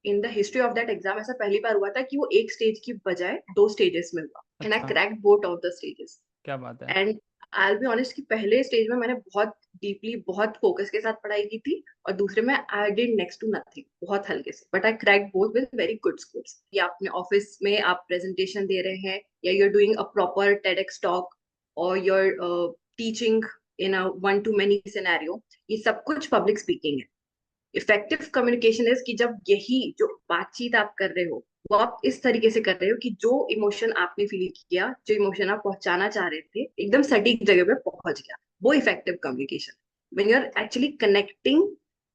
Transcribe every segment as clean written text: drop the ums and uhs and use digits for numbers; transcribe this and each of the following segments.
In the history of that exam ऐसा पहली बार हुआ था कि वो एक स्टेज की बजाय 2 स्टेजेस में हुआ, एंड आई अच्छा, cracked both of the stages. क्या बात है। एंड आई बी ऑनेस्ट कि पहले स्टेज में मैंने बहुत डीपली बहुत फोकस के साथ पढ़ाई की थी, और दूसरे में I did next to nothing, बहुत हल्के से, but I crack both with very good scores. या अपने ऑफिस में आप प्रेजेंटेशन दे रहे हैं, या you are doing a proper TEDx talk, और you are teaching in a one to many scenario, ये सब कुछ पब्लिक स्पीकिंग है. इफेक्टिव कम्युनिकेशन इज कि जब यही जो बातचीत आप कर रहे हो वो आप इस तरीके से कर रहे हो कि जो इमोशन आपने फील किया, जो इमोशन आप पहुंचाना चाह रहे थे, एकदम सटीक जगह पे पहुंच गया. वो effective communication, when you are actually connecting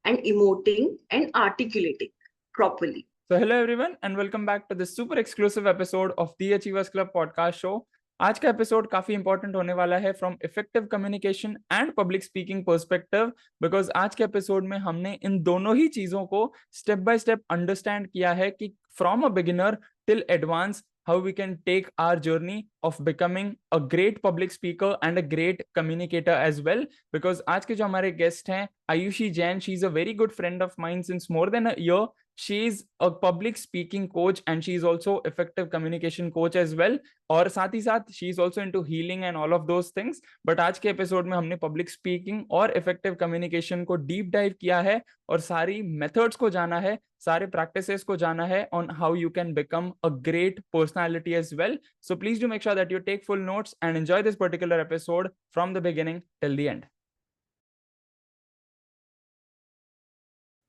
and emoting and articulating properly. So hello everyone and welcome back to this super exclusive episode of the Achievers Club podcast show. आज का एपिसोड काफी इंपॉर्टेंट होने वाला है from effective communication and public speaking perspective, because आज के episode में हमने इन दोनों ही चीजों को स्टेप बाय स्टेप अंडरस्टैंड किया है कि from a beginner till advance how we can take our journey of becoming a great public speaker and a great communicator as well. Because आज के जो हमारे गेस्ट हैं Ayushi Jain, she is a very good friend of mine since more than a year. She is a public speaking coach and she is also effective communication coach as well. और साथ ही साथ she is also into healing and all of those things. But आज के episode में हमने public speaking और effective communication को डीप डाइव किया है और सारी मेथड्स को जाना है, सारे प्रैक्टिसेस को जाना है on how you can become a great personality as well. So please do make sure that you take full notes and enjoy this particular episode from the beginning till the end.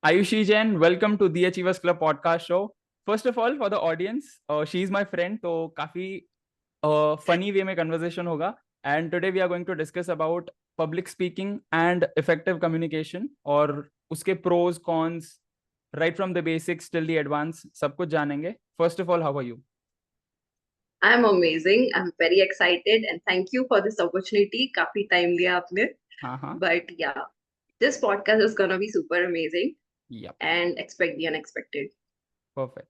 Ayushi Jain, welcome to the Achievers Club podcast show. First of all, for the audience, she is my friend, तो काफी funny way में conversation होगा. And today we are going to discuss about public speaking and effective communication और उसके pros cons right from the basics till the advance सब कुछ जानेंगे. First of all, how are you? I'm amazing. I'm very excited and thank you for this opportunity. काफी time लिया आपने. हाँ हाँ. But yeah, this podcast is gonna be super amazing Yep. and expect the unexpected. Perfect.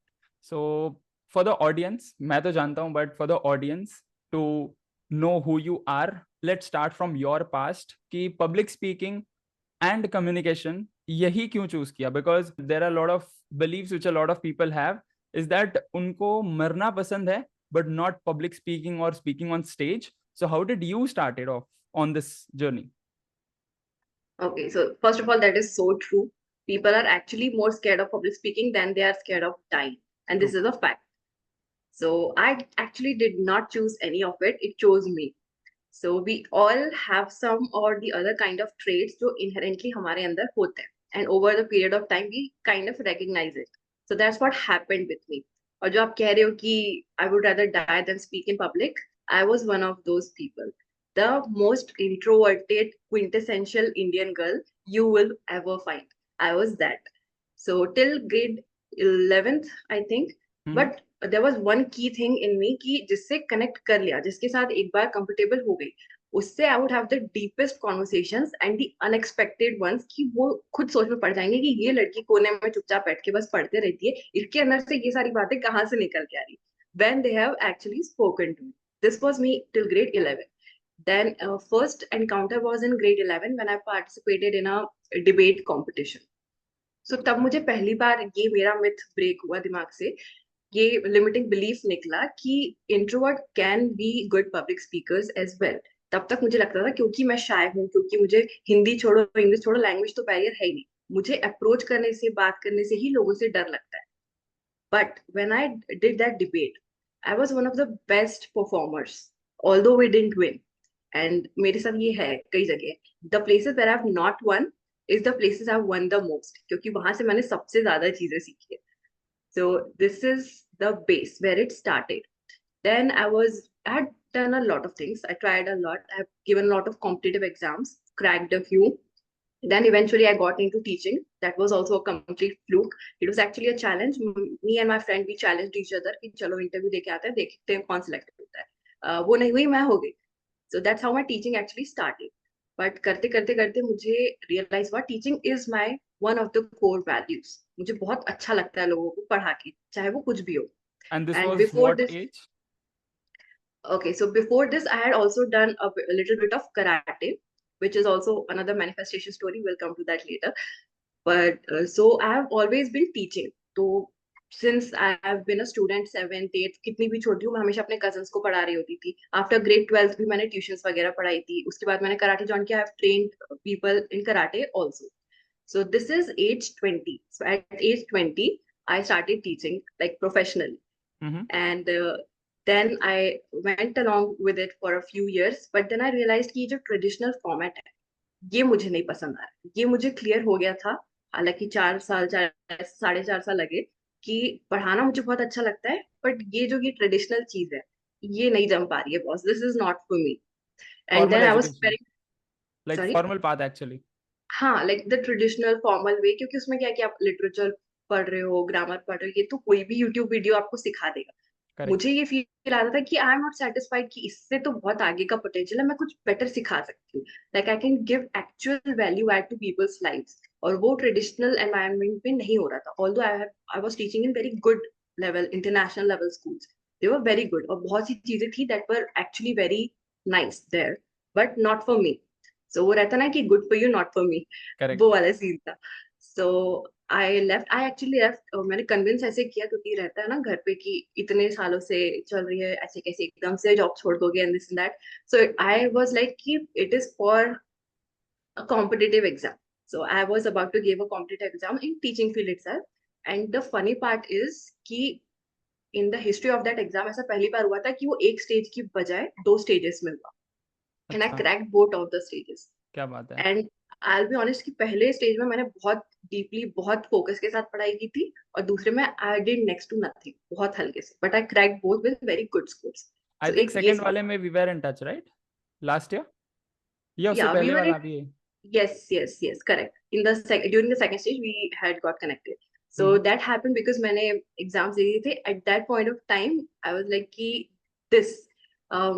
So for the audience, मैं तो जानता हूँ, but for the audience to know who you are, let's start from your past. कि public speaking and communication यही क्यों choose किया? Because there are a lot of beliefs which a lot of people have is that उनको मरना पसंद है but not public speaking or speaking on stage. So how did you start it off on this journey? Okay, so first of all, that is so true. People are actually more scared of public speaking than they are scared of dying. And this True. is a fact. So I actually did not choose any of it. It chose me. So we all have some or the other kind of traits जो inherently हमारे अंदर होते हैं. And over the period of time, we kind of recognize it. So that's what happened with me. और जो आप कह रहे हो कि I would rather die than speak in public, I was one of those people. The most introverted, quintessential Indian girl you will ever find. I was that. So till grade 11th, I think. Hmm. But there was one key thing in me कि जिससे connect कर लिया, जिसके साथ एक बार comfortable हो गई, उससे I would have the deepest conversations and the unexpected ones, कि वो खुद सोच में पड़ जाएंगे कि ये लड़की कोने में चुपचाप बैठ के बस पढ़ते रहती है, इसके अंदर से ये सारी बातें कहाँ से निकल के आ रही. When they have actually spoken to me. This was me till grade 11. Then first encounter was in grade 11 when I participated in a debate competition. So तब मुझे पहली बार ये मेरा मिथ ब्रेक हुआ दिमाग से, ये लिमिटिंग बिलीफ निकला कि introvert can be good public speakers as well. तब तक मुझे लगता था क्योंकि मैं शाय हूँ, क्योंकि मुझे हिंदी छोड़ो इंग्लिश छोड़ो लैंग्वेज तो बैरियर है ही नहीं, मुझे अप्रोच करने से बात करने से ही लोगों से डर लगता है. But when I did that debate, I was one of the best performers, although we didn't win. And मेरे साथ ये है कई जगह, the places where I have not won is the places I have won the most, क्योंकि वहां से मैंने सबसे ज्यादा चीजें सीखी है. So this is the base where it started. Then I had done a lot of things. I tried a lot. I've given a lot of competitive exams, cracked a few. Then eventually I got into teaching. That was also a complete fluke. It was actually a challenge. Me and my friend, we challenged each other कि चलो interview देके आते हैं, देखते हैं कौन select होता है. वो नहीं हुई, मैं हो गई. So that's how my teaching actually started. But करते करते करते मुझे रियलाइज हुआ teaching is my one of the core values. मुझे बहुत अच्छा लगता है लोगों को पढ़ा के, चाहे वो कुछ भी हो. And this and was before what this, age? okay, so before this I had also done a little bit of karate, which is also another manifestation story. We'll come to that later. But so I have always been teaching. तो since I have been a student 7th 8th, कितनी भी छोटी हूँ, मैं हमेशा अपने cousins को पढ़ा रही होती थी. आफ्टर ग्रेड 12th भी मैंने ट्यूशंस वगैरह पढ़ाई थी. उसके बाद मैंने कराटे ज्वाइन किया. I have trained people in karate also. So this is age 20. So at age 20, I started teaching like professionally. Mm-hmm. And then I went along with it for a few years. But then I realized कि ये जो traditional format है, ये मुझे नहीं पसंद आ रहा. ये मुझे clear हो गया था. हालांकि 4 साल, 4.5 साल लगे कि पढ़ाना मुझे बहुत अच्छा लगता है. बट ये ट्रेडिशनल चीज है, ये नहीं जम पा रही है boss. This is not for me. And Formal then I was education, very like sorry. formal path actually. हाँ, like the traditional formal way, क्योंकि उसमें क्या है कि आप लिटरेचर पढ़ रहे हो, ग्रामर पढ़ रहे हो, ये तो कोई भी यूट्यूब वीडियो आपको सिखा देगा. Correct. मुझे ये फील आ रहा था कि आई एम नॉट सेटिस्फाइड, कि इससे तो बहुत आगे का पोटेंशियल है, मैं कुछ बेटर सिखा सकती हूँ. Like I can give actual value add to people's lives. और वो ट्रेडिशनल एनवायरनमेंट में नहीं हो रहा था. Although I was teaching in very good level, international level schools. They were very good, और बहुत सी चीजें थी that were actually very nice there, but not for me. So वो रहता ना कि good for you not for me, Correct. वो वाला सीन था. सो आई एक्चुअली लेफ्ट. मैंने कन्विंस ऐसे किया, क्योंकि रहता है ना घर पे कि इतने सालों से चल रही है, ऐसे कैसे एकदम से जॉब छोड़ दोगे and this and that. So I was like कि it is for a competitive exam. So I was about to give a competitive exam in teaching field itself. And the funny part is कि in the history of that exam ऐसा पहली बार हुआ था कि वो एक stage की बजाय 2 stages में हुआ. And I अच्छा, cracked both of the stages. क्या बात है. And I will be honest कि पहले स्टेज में मैंने बहुत डीपली, बहुत फोकस के साथ पढ़ाई की थी, और दूसरे में I did next to nothing, बहुत हल्के से. But I crack both with very good scores. I so think एक ये second सीन. वाले में we were in touch, right? Last year? या उससे या वी पहले वर. वाला भी है? Yes, correct. During the second stage, we had got connected. So hmm. that happened because मैंने exams दे दिए थे. At that point of time, I was like कि this,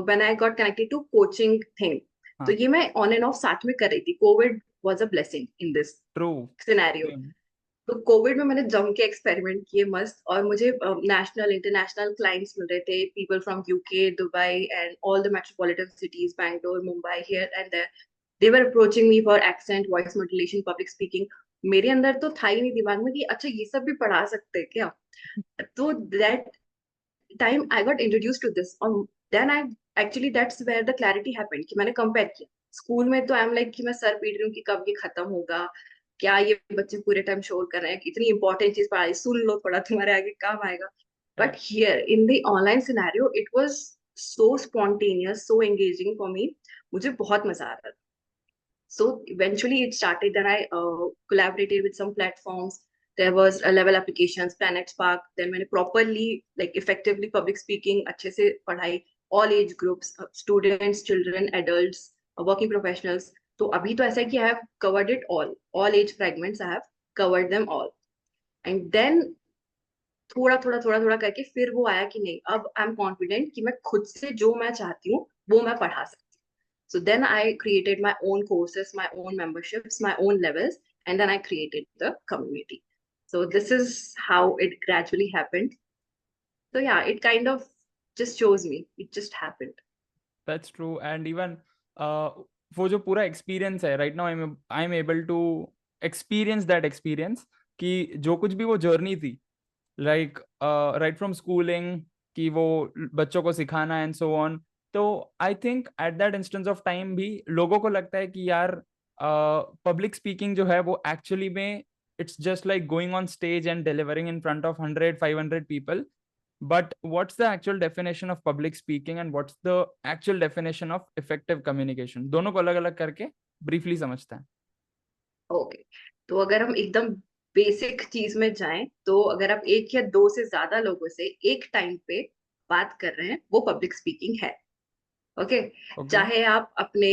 when I got connected to coaching thing, तो हाँ. ये मैं on and off साथ में कर रही थी. COVID was a blessing in this True. scenario. Same. तो कोविड में मैंने जम के एक्सपेरिमेंट किए मस्त, और मुझे नेशनल इंटरनेशनल क्लाइंट्स मिल रहे थे. People from UK, Dubai and all the metropolitan cities, Bangalore, Mumbai, here and there. They were approaching me for accent, voice modulation, public speaking. मेरे अंदर तो था ही नहीं दिमाग में कि अच्छा ये सब भी पढ़ा सकते हैं क्या. तो that time I got introduce to this. और then I actually that's where the clarity happened कि मैंने कंपेयर किया. स्कूल में तो आई एम लाइक कि मैं सर पीट रही हूँ कि कब ये खत्म होगा, क्या ये बच्चे पूरे टाइम शोर कर रहे हैं, इतनी इंपॉर्टेंट चीज पढ़ाई, सुन लो थोड़ा, तुम्हारे आगे काम आएगा. But Correct. Here in the online scenario it was so spontaneous, so engaging for me. मुझे बहुत मजा आ रहा था. So eventually it started. Then I collaborated with some platforms. There was a level applications, Planet Spark. Then मैंने properly, like effectively public speaking अच्छे से पढ़ाई. All age groups, students, children, adults, working professionals. तो अभी तो ऐसा है कि I have covered it all age fragments. I have covered them all. And then थोड़ा करके फिर वो आया कि नहीं, अब आई एम कॉन्फिडेंट कि मैं खुद से जो मैं चाहती हूँ वो मैं पढ़ा सकती हूँ. So then I created my own courses, my own memberships, my own levels, and then I created the community. So this is how it gradually happened. So yeah, it kind of just shows me. It just happened. That's true. And even वो जो पूरा experience है, right now I'm able to experience that experience कि जो कुछ भी वो journey थी, like right from schooling, कि वो बच्चों को सिखाना and so on. तो I think eight that instance of time भी लोगों को लगता है कि यार पब्लिक स्पीकिंग जो है वो एक्चुअली में it's just like going on stage and delivering in front of 100-500 people. But what's the actual definition of public speaking and what's the actual definition of effective communication, दोनों को अलग अलग करके briefly समझते हैं. Okay. तो अगर हम एकदम बेसिक चीज में जाएं, तो अगर आप एक या दो से ज्यादा लोगों से एक टाइम पे बात कर रहे हैं, वो पब्लिक स्पीकिंग है. ओके. ओके. चाहे आप अपने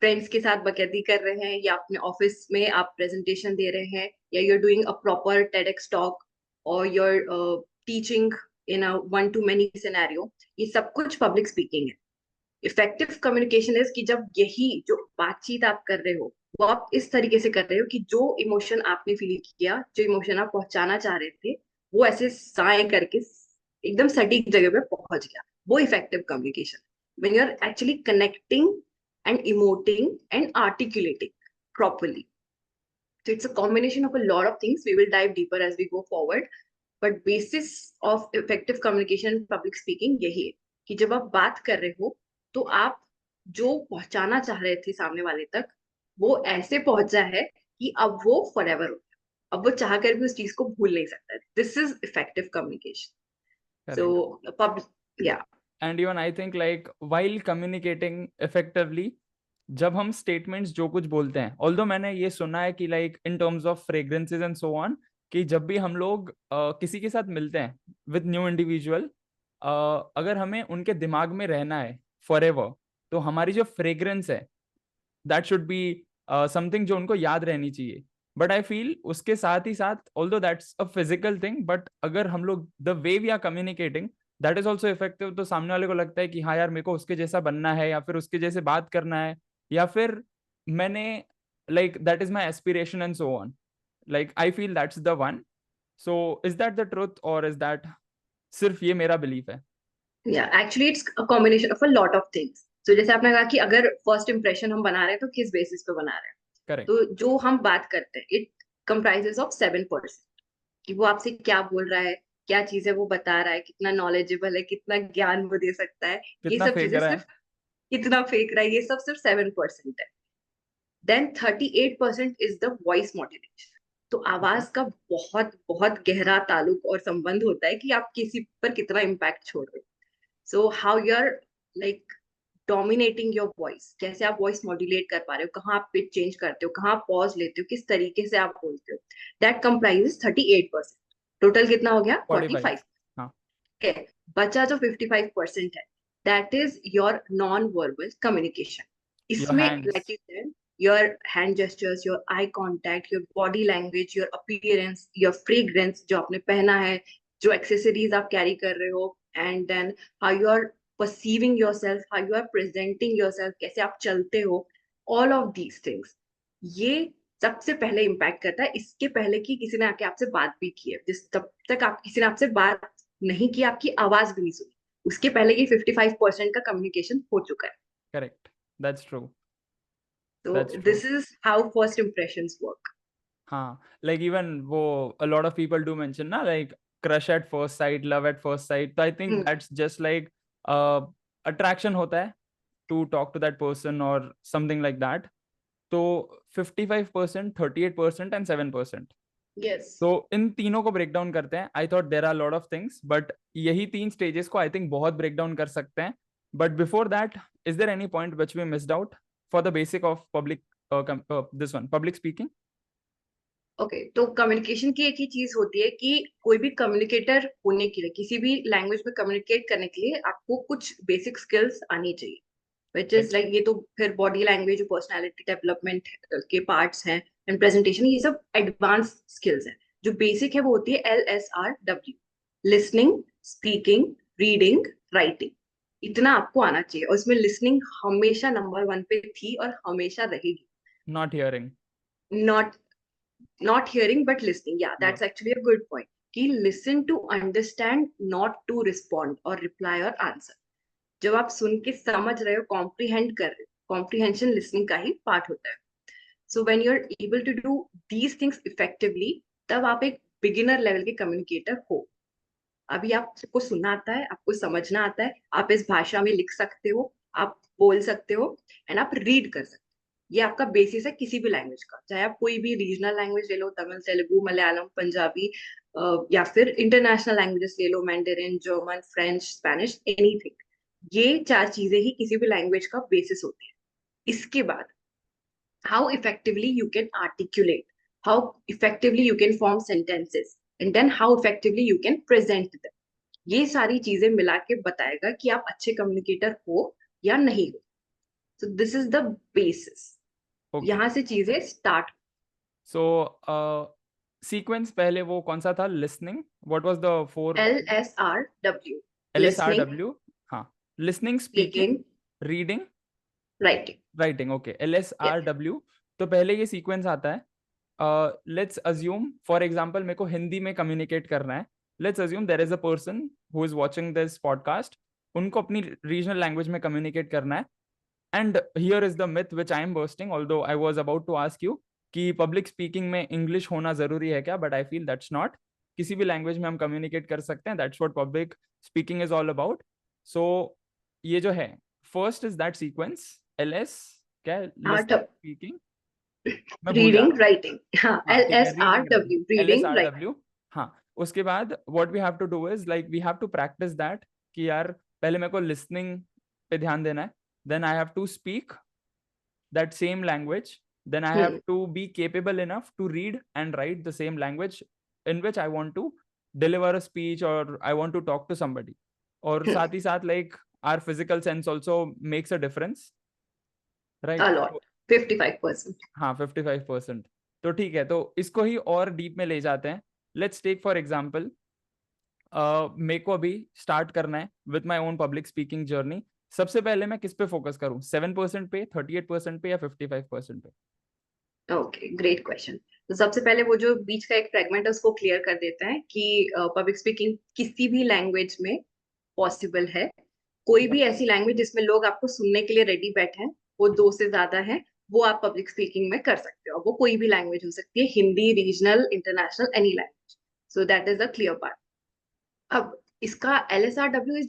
फ्रेंड्स के साथ बकैती कर रहे हैं, या अपने ऑफिस में आप प्रेजेंटेशन दे रहे हैं, या you're doing a proper TEDx talk, or you're teaching in a one to many scenario, ये सब कुछ पब्लिक स्पीकिंग है. इफेक्टिव कम्युनिकेशन इज कि जब यही जो बातचीत आप कर रहे हो, वो आप इस तरीके से कर रहे हो कि जो इमोशन आपने फील किया, जो इमोशन आप पहुंचाना चाह रहे थे, वो ऐसे साए करके एकदम सटीक जगह पे पहुंच गया. वो effective communication. when you're actually connecting and emoting and articulating properly. So it's a combination of a lot of things. We will dive deeper as we go forward. But basis of effective communication and public speaking यही है कि जब आप बात कर रहे हो तो आप जो पहुंचाना चाह रहे थे सामने वाले तक वो ऐसे पहुंचा है कि अब वो फॉरएवर हो गया। अब वो चाह कर भी उस चीज को भूल नहीं सकता। This is effective communication. So Correct. Public या And even I think like while communicating effectively, जब हम स्टेटमेंट्स जो कुछ बोलते हैं, ऑल्दो मैंने ये सुना है कि like in terms of fragrances and so on, कि जब भी हम लोग किसी के साथ मिलते हैं विद न्यू इंडिविजुअल, अगर हमें उनके दिमाग में रहना है फॉर एवर, तो हमारी जो फ्रेग्रेंस है दैट शुड बी समथिंग जो उनको याद रहनी चाहिए। बट आई फील उसके साथ ही साथ, although that's a physical thing, but अगर हम लोग the way we are communicating that is also effective, तो सामने वाले को लगता है कि हाँ यार मेरे को उसके जैसा बनना है, या फिर उसके जैसे बात करना है, या फिर मैंने like that is my aspiration and so on. Like I feel that's the one. So is that the truth और इज दैट सिर्फ ये मेरा बिलीफ है? Actually it's a combination of a lot of things. तो जैसे आपने कहा कि अगर फर्स्ट इंप्रेशन हम बना रहे हैं तो किस बेसिस पे बना रहे हैं। करेक्ट। तो जो हम बात करते हैं इट कंप्राइजेस ऑफ 7%। कि वो आपसे क्या बोल रहा है, क्या चीजें वो बता रहा है, कितना नॉलेजेबल है, कितना ज्ञान वो दे सकता है, ये कितना सब फेक चीजें रहा सिर्फ है? कितना फेक रहा है, ये सब सिर्फ 7% है। Then 38% is the voice modulation. तो ओके। आवाज का बहुत बहुत गहरा ताल्लुक और संबंध होता है कि आप किसी पर कितना इम्पैक्ट छोड़ रहे हो। So how you are like dominating your voice, कैसे आप वॉइस मॉड्यूलेट कर पा रहे हो, कहाँ आप पिच चेंज करते हो, कहाँ आप पॉज लेते हो, किस तरीके से आप बोलते हो। That comprises 38%। टोटल कितना हो गया? 45। 45। हाँ। Okay. बचा जो 55% है that is your non verbal communication. Your इसमें hands. Like you said your hand gestures, your eye contact, your body language, your appearance, your fragrance जो आपने पहना है, जो एक्सेसरीज आप कैरी कर रहे हो, and then how you are perceiving yourself, how you are presenting yourself, कैसे आप चलते हो। ऑल ऑफ दीज थिंग्स ये सबसे पहले इम्पैक्ट करता है। इसके पहले कि किसी ने आके आपसे बात भी की है, जिस तब तक आप किसी ने आपसे बात नहीं की, आपकी आवाज भी नहीं सुनी, उसके पहले ये 55% का कम्युनिकेशन हो चुका है। करेक्ट। That's true. तो that's true. This is how first impressions work. हाँ, लाइक इवन वो a lot of people do mention ना, like crush at first sight, love at first sight, तो I think that's just like attraction होता है to talk to that person or something like that। तो 55%, 38% and 7%, yes. तो इन तीनों को break down करते हैं। I thought there are lot of things, but यही तीन स्टेजेस को आई थिंक बहुत ब्रेक डाउन कर सकते हैं। But before that, is there any point which we missed out for the basic of public, this one, public speaking? Okay, तो communication की एक ही चीज होती है कि कोई भी कम्युनिकेटर होने के लिए, किसी भी लैंग्वेज में कम्युनिकेट करने के लिए आपको कुछ बेसिक स्किल्स आनी चाहिए, विच इज लाइक ये तो फिर बॉडी लैंग्वेज, पर्सनालिटी डेवलपमेंट के पार्ट्स हैं, एंड प्रेजेंटेशन, ये सब एडवांस स्किल्स हैं। जो बेसिक है वो होती है LSRW: listening, speaking, reading, writing. इतना आपको आना चाहिए, और इसमें लिसनिंग हमेशा नंबर 1 पे थी और हमेशा रहेगी। Not hearing. Not not hearing but listening, yeah, that's actually a good point. कि listen to understand, not to respond or reply or answer। जब आप सुन के समझ रहे हो, कॉम्प्रीहेंड कर रहे हो, कॉम्प्रीहेंशन लिसनिंग का ही पार्ट होता है। So when you are able to do these things effectively, तब आप एक बिगिनर लेवल के कम्युनिकेटर हो। अभी आपको सुनना आता है, आपको समझना आता है, आप इस भाषा में लिख सकते हो, आप बोल सकते हो, एंड आप रीड कर सकते हो। ये आपका बेसिस है किसी भी लैंग्वेज का, चाहे आप कोई भी रीजनल लैंग्वेज ले लो, तमिल, तेलुगु, मलयालम, पंजाबी, या फिर इंटरनेशनल लैंग्वेजेस ले लो, Mandarin, German, French, Spanish, anything. ये चार चीजें ही किसी भी लैंग्वेज का बेसिस होती है। इसके बाद how effectively you can articulate, how effectively you can form sentences, and then how effectively you can present them। ये सारी चीजें मिला के बताएगा कि आप अच्छे कम्युनिकेटर हो या नहीं हो। सो this is the basis. Okay. यहाँ से चीजें स्टार्ट। सो सीक्वेंस पहले वो कौन सा था? Listening, what was the four? LSRW: listening, LSRW। हाँ, listening, speaking, speaking, reading, writing. Writing. Okay, yes. LSRW। तो पहले ये सीक्वेंस आता है। लेट्स अज्यूम फॉर एग्जांपल मेरे को हिंदी में कम्युनिकेट करना है। Let's assume there is a person who is watching this podcast, उनको अपनी रीजनल लैंग्वेज में कम्युनिकेट करना है। And here is the myth which I am bursting, although I was about to ask you कि public speaking में English होना जरूरी है क्या, but I feel that's not. किसी भी लैंग्वेज में हम कम्युनिकेट कर सकते हैं. That's what public speaking is all about. सो ये जो है, first is that sequence, LS क्या है, लिसनिंग, स्पीकिंग, मैं भूल जा रहा रीडिंग हूँ. राइटिंग, हाँ, हाँ ठीक है, reading writing, LSRW, reading writing. LSRW. हाँ, उसके बाद what we have to do is like we have to practice that, कि यार पहले मेरे को लिसनिंग पे ध्यान देना है, then I have to speak that same language, then I have to be capable enough to read and write the same language in which I want to deliver a speech or I want to talk to somebody. और साथ ही साथ like our physical sense also makes a difference, right? A lot, 55%. हाँ 55%. तो ठीक है, तो इसको ही और डीप में ले जाते हैं. लेट्स टेक फॉर एग्जाम्पल, मेरे को अभी स्टार्ट करना है विथ माई ओन पब्लिक स्पीकिंग जर्नी. सबसे पहले मैं किस पे फोकस करूं, 7% पे, 38% पे, या 55% पे? Okay, great question. तो सबसे पहले वो जो बीच का एक फ्रेगमेंट है उसको क्लियर कर देते हैं कि पब्लिक स्पीकिंग किसी भी लैंग्वेज में पॉसिबल है. कोई भी ऐसी लैंग्वेज जिसमें लोग आपको सुनने के लिए रेडी बैठे हैं, वो 2 से ज्यादा है, वो आप पब्लिक स्पीकिंग में कर सकते हो. वो कोई भी लैंग्वेज हो सकती है, Hindi, regional, international, any language. So that is the clear part. अब इसका LSRW is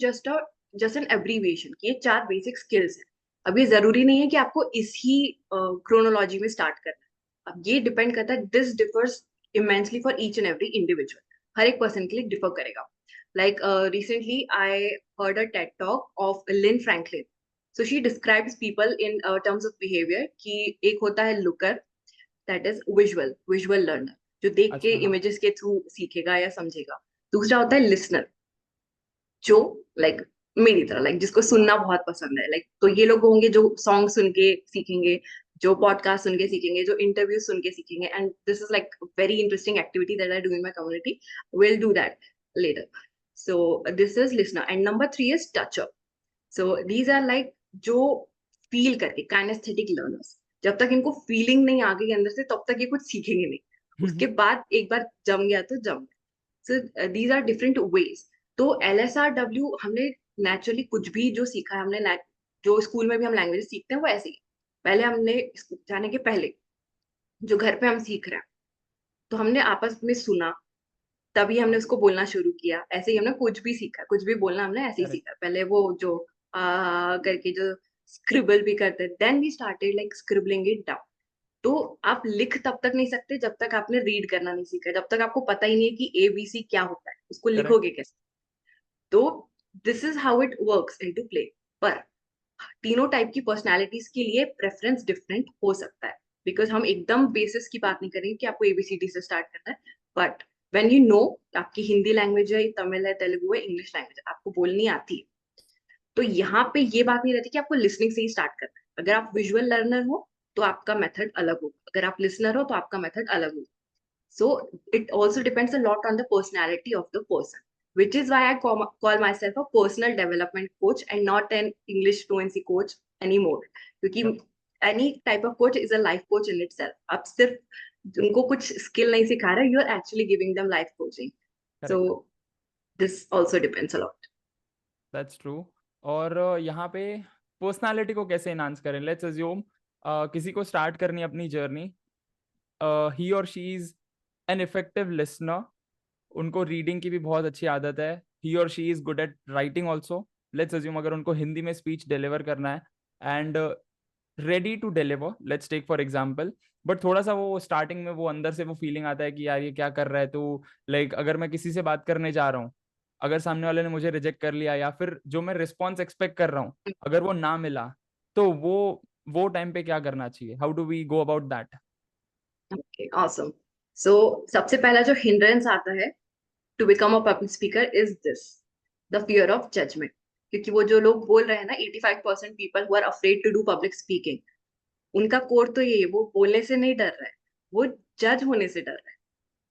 just an abbreviation कि ये 4 बेसिक स्किल्स है. अब ये जरूरी नहीं है कि आपको इसी क्रोनोलॉजी में स्टार्ट करना है. अब ये डिपेंड करता है, this differs immensely for each and every individual. हर एक पर्सन के लिए डिफर करेगा. Like recently I heard a TED talk of Lynn Franklin. So she describes people in terms of behavior कि एक होता है looker, that is visual learner, जो देख के अच्छा हाँ. images के थ्रू सीखेगा या समझेगा. दूसरा होता है listener, जो लाइक मेरी तरह, लाइक जिसको सुनना बहुत पसंद है. लाइक तो ये लोग होंगे जो सॉन्ग सुन के सीखेंगे, जो पॉडकास्ट सुन के सीखेंगे, जो इंटरव्यू सुन के सीखेंगे. And this is like very interesting activity that I do in my community. Will do that later. So this is listener. And number 3 is toucher. So these are like जो feel करके kinesthetic learners. जब तक इनको feeling नहीं आ गई अंदर से, तब तक ये कुछ सीखेंगे नहीं. उसके बाद एक बार जम गया तो जम गया. So these are different ways. तो LSRW हमने नेचुरली कुछ भी जो सीखा है, हमने जो स्कूल में भी हम लैंग्वेज सीखते हैं वो ऐसे ही. पहले हमने जाने के पहले जो घर पे हम सीख रहे हैं, तो हमने आपस में सुना, तभी हमने उसको बोलना शुरू किया. ऐसे ही हमने कुछ भी सीखा, कुछ भी बोलना हमने ऐसे ही Correct. सीखा. पहले वो जो करके जो स्क्रिबल भी करते, then we started like scribbling it down. तो आप लिख तब तक नहीं सकते जब तक आपने रीड करना नहीं सीखा, जब तक आपको पता ही नहीं है कि ABC क्या होता है, उसको Correct. लिखोगे कैसे. तो this is how it works into play. पर तीनों टाइप की पर्सनालिटीज के लिए प्रेफरेंस डिफरेंट हो सकता है, बिकॉज हम एकदम बेसिस की बात नहीं करेंगे कि आपको ABCD से स्टार्ट करना है. बट वेन यू नो, आपकी हिंदी लैंग्वेज है, तमिल है, तेलुगु है, इंग्लिश लैंग्वेज है, आपको बोलनी आती है, तो यहाँ पे ये बात नहीं रहती कि आपको लिसनिंग से ही स्टार्ट करना है. अगर आप विजुअल लर्नर हो तो आपका मेथड अलग होगा, अगर आप लिसनर हो तो आपका मेथड अलग होगा. So it also depends a lot on the personality of the person, which is why I call myself a personal development coach and not an English fluency coach anymore. क्योंकि Yep. any type of coach is a life coach in itself. आप सिर्फ उनको कुछ skill नहीं सिखा रहे, you are actually giving them life coaching. Correct. So this also depends a lot. That's true. और यहाँ पे पर्सनालिटी को कैसे इनहांस करें. लेट्स अज्यूम किसी को स्टार्ट करनी अपनी जर्नी, ही और she is an effective listener, उनको रीडिंग की भी बहुत अच्छी आदत है, ही और she is good at writing also. Let's assume अगर उनको हिंदी में स्पीच डिलीवर करना है and ready to deliver, let's take for example, but थोड़ा सा वो स्टार्टिंग में वो अंदर से वो फीलिंग आता है कि यार ये क्या कर रहा है तू. लाइक अगर मैं किसी से बात करने जा रहा हूँ, अगर सामने वाले ने मुझे रिजेक्ट कर लिया, या फिर जो मैं रिस्पॉन्स एक्सपेक्ट कर रहा हूँ अगर वो ना मिला, तो वो टाइम पे क्या करना चाहिए, how do we go about that? Okay, awesome. So सबसे पहला जो hindrance आता है to become a public speaker is this, the fear of judgment. क्योंकि वो जो लोग बोल रहे हैं ना, 85% people who are afraid to do public speaking, उनका कोर तो ये है, वो बोलने से नहीं डर रहा है, वो जज होने से डर रहा है.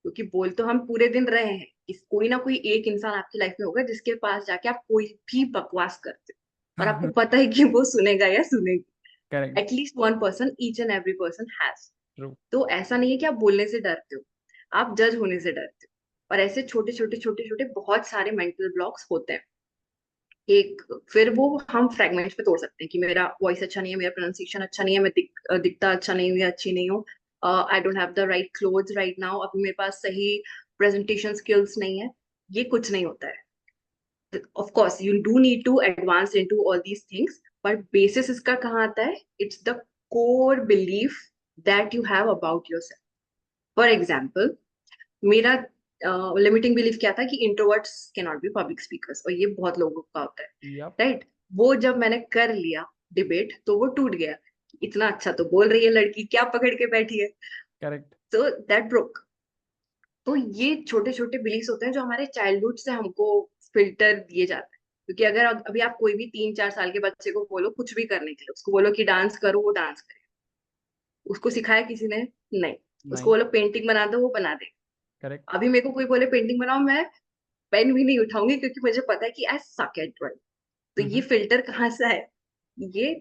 क्योंकि बोल तो हम पूरे दिन रहे हैं, कोई ना कोई एक इंसान आपकी लाइफ में होगा जिसके पास जाके आप कोई भी बकवास करते हो और आपको पता है कि वो सुनेगा या सुनेगी. Correct. At least one person, each and every person has. True. तो ऐसा नहीं है कि आप बोलने से डरते हो, आप जज होने से डरते हो. और ऐसे छोटे छोटे छोटे छोटे बहुत सारे मेंटल ब्लॉक्स होते हैं. एक फिर वो हम फ्रेगमेंट्स पे तोड़ सकते हैं कि मेरा वॉइस अच्छा नहीं है, मेरा प्रोनाउंसिएशन अच्छा नहीं है, मैं दिखता अच्छा नहीं हूँ या अच्छी नहीं हूँ, आई don't have the right clothes right now, अभी मेरे पास सही प्रेजेंटेशन स्किल्स नहीं है, ये कुछ नहीं होता है। Of course you do need to advance into all these things, but basis इसका कहाँ आता है? It's the core belief that you have about yourself. For example, मेरा लिमिटिंग बिलीफ क्या था कि introverts can not be public speakers, और ये बहुत लोगों का होता है, Yep. राइट? वो जब मैंने कर लिया डिबेट तो वो टूट गया। इतना अच्छा तो बोल रही है लड़की, क्या पकड़ के बैठी है? Correct. So that broke. तो ये छोटे छोटे बिलीफ्स होते हैं जो हमारे चाइल्डहुड से हमको फिल्टर दिए जाते हैं। क्योंकि अगर अभी आप कोई भी 3-4 साल के बच्चे को बोलो कुछ भी करने के लिए, उसको बोलो कि डांस करो, वो डांस करे। उसको सिखाया किसी ने? नहीं। उसको नहीं. बोलो पेंटिंग बना दो, वो बना दे। Correct. अभी मेरे को कोई बोले पेंटिंग बनाओ, मैं पेन भी नहीं उठाऊंगी, क्योंकि मुझे पता है कि आई सक एट ड्राइंग। तो ये Mm-hmm. फिल्टर कहाँ से है? ये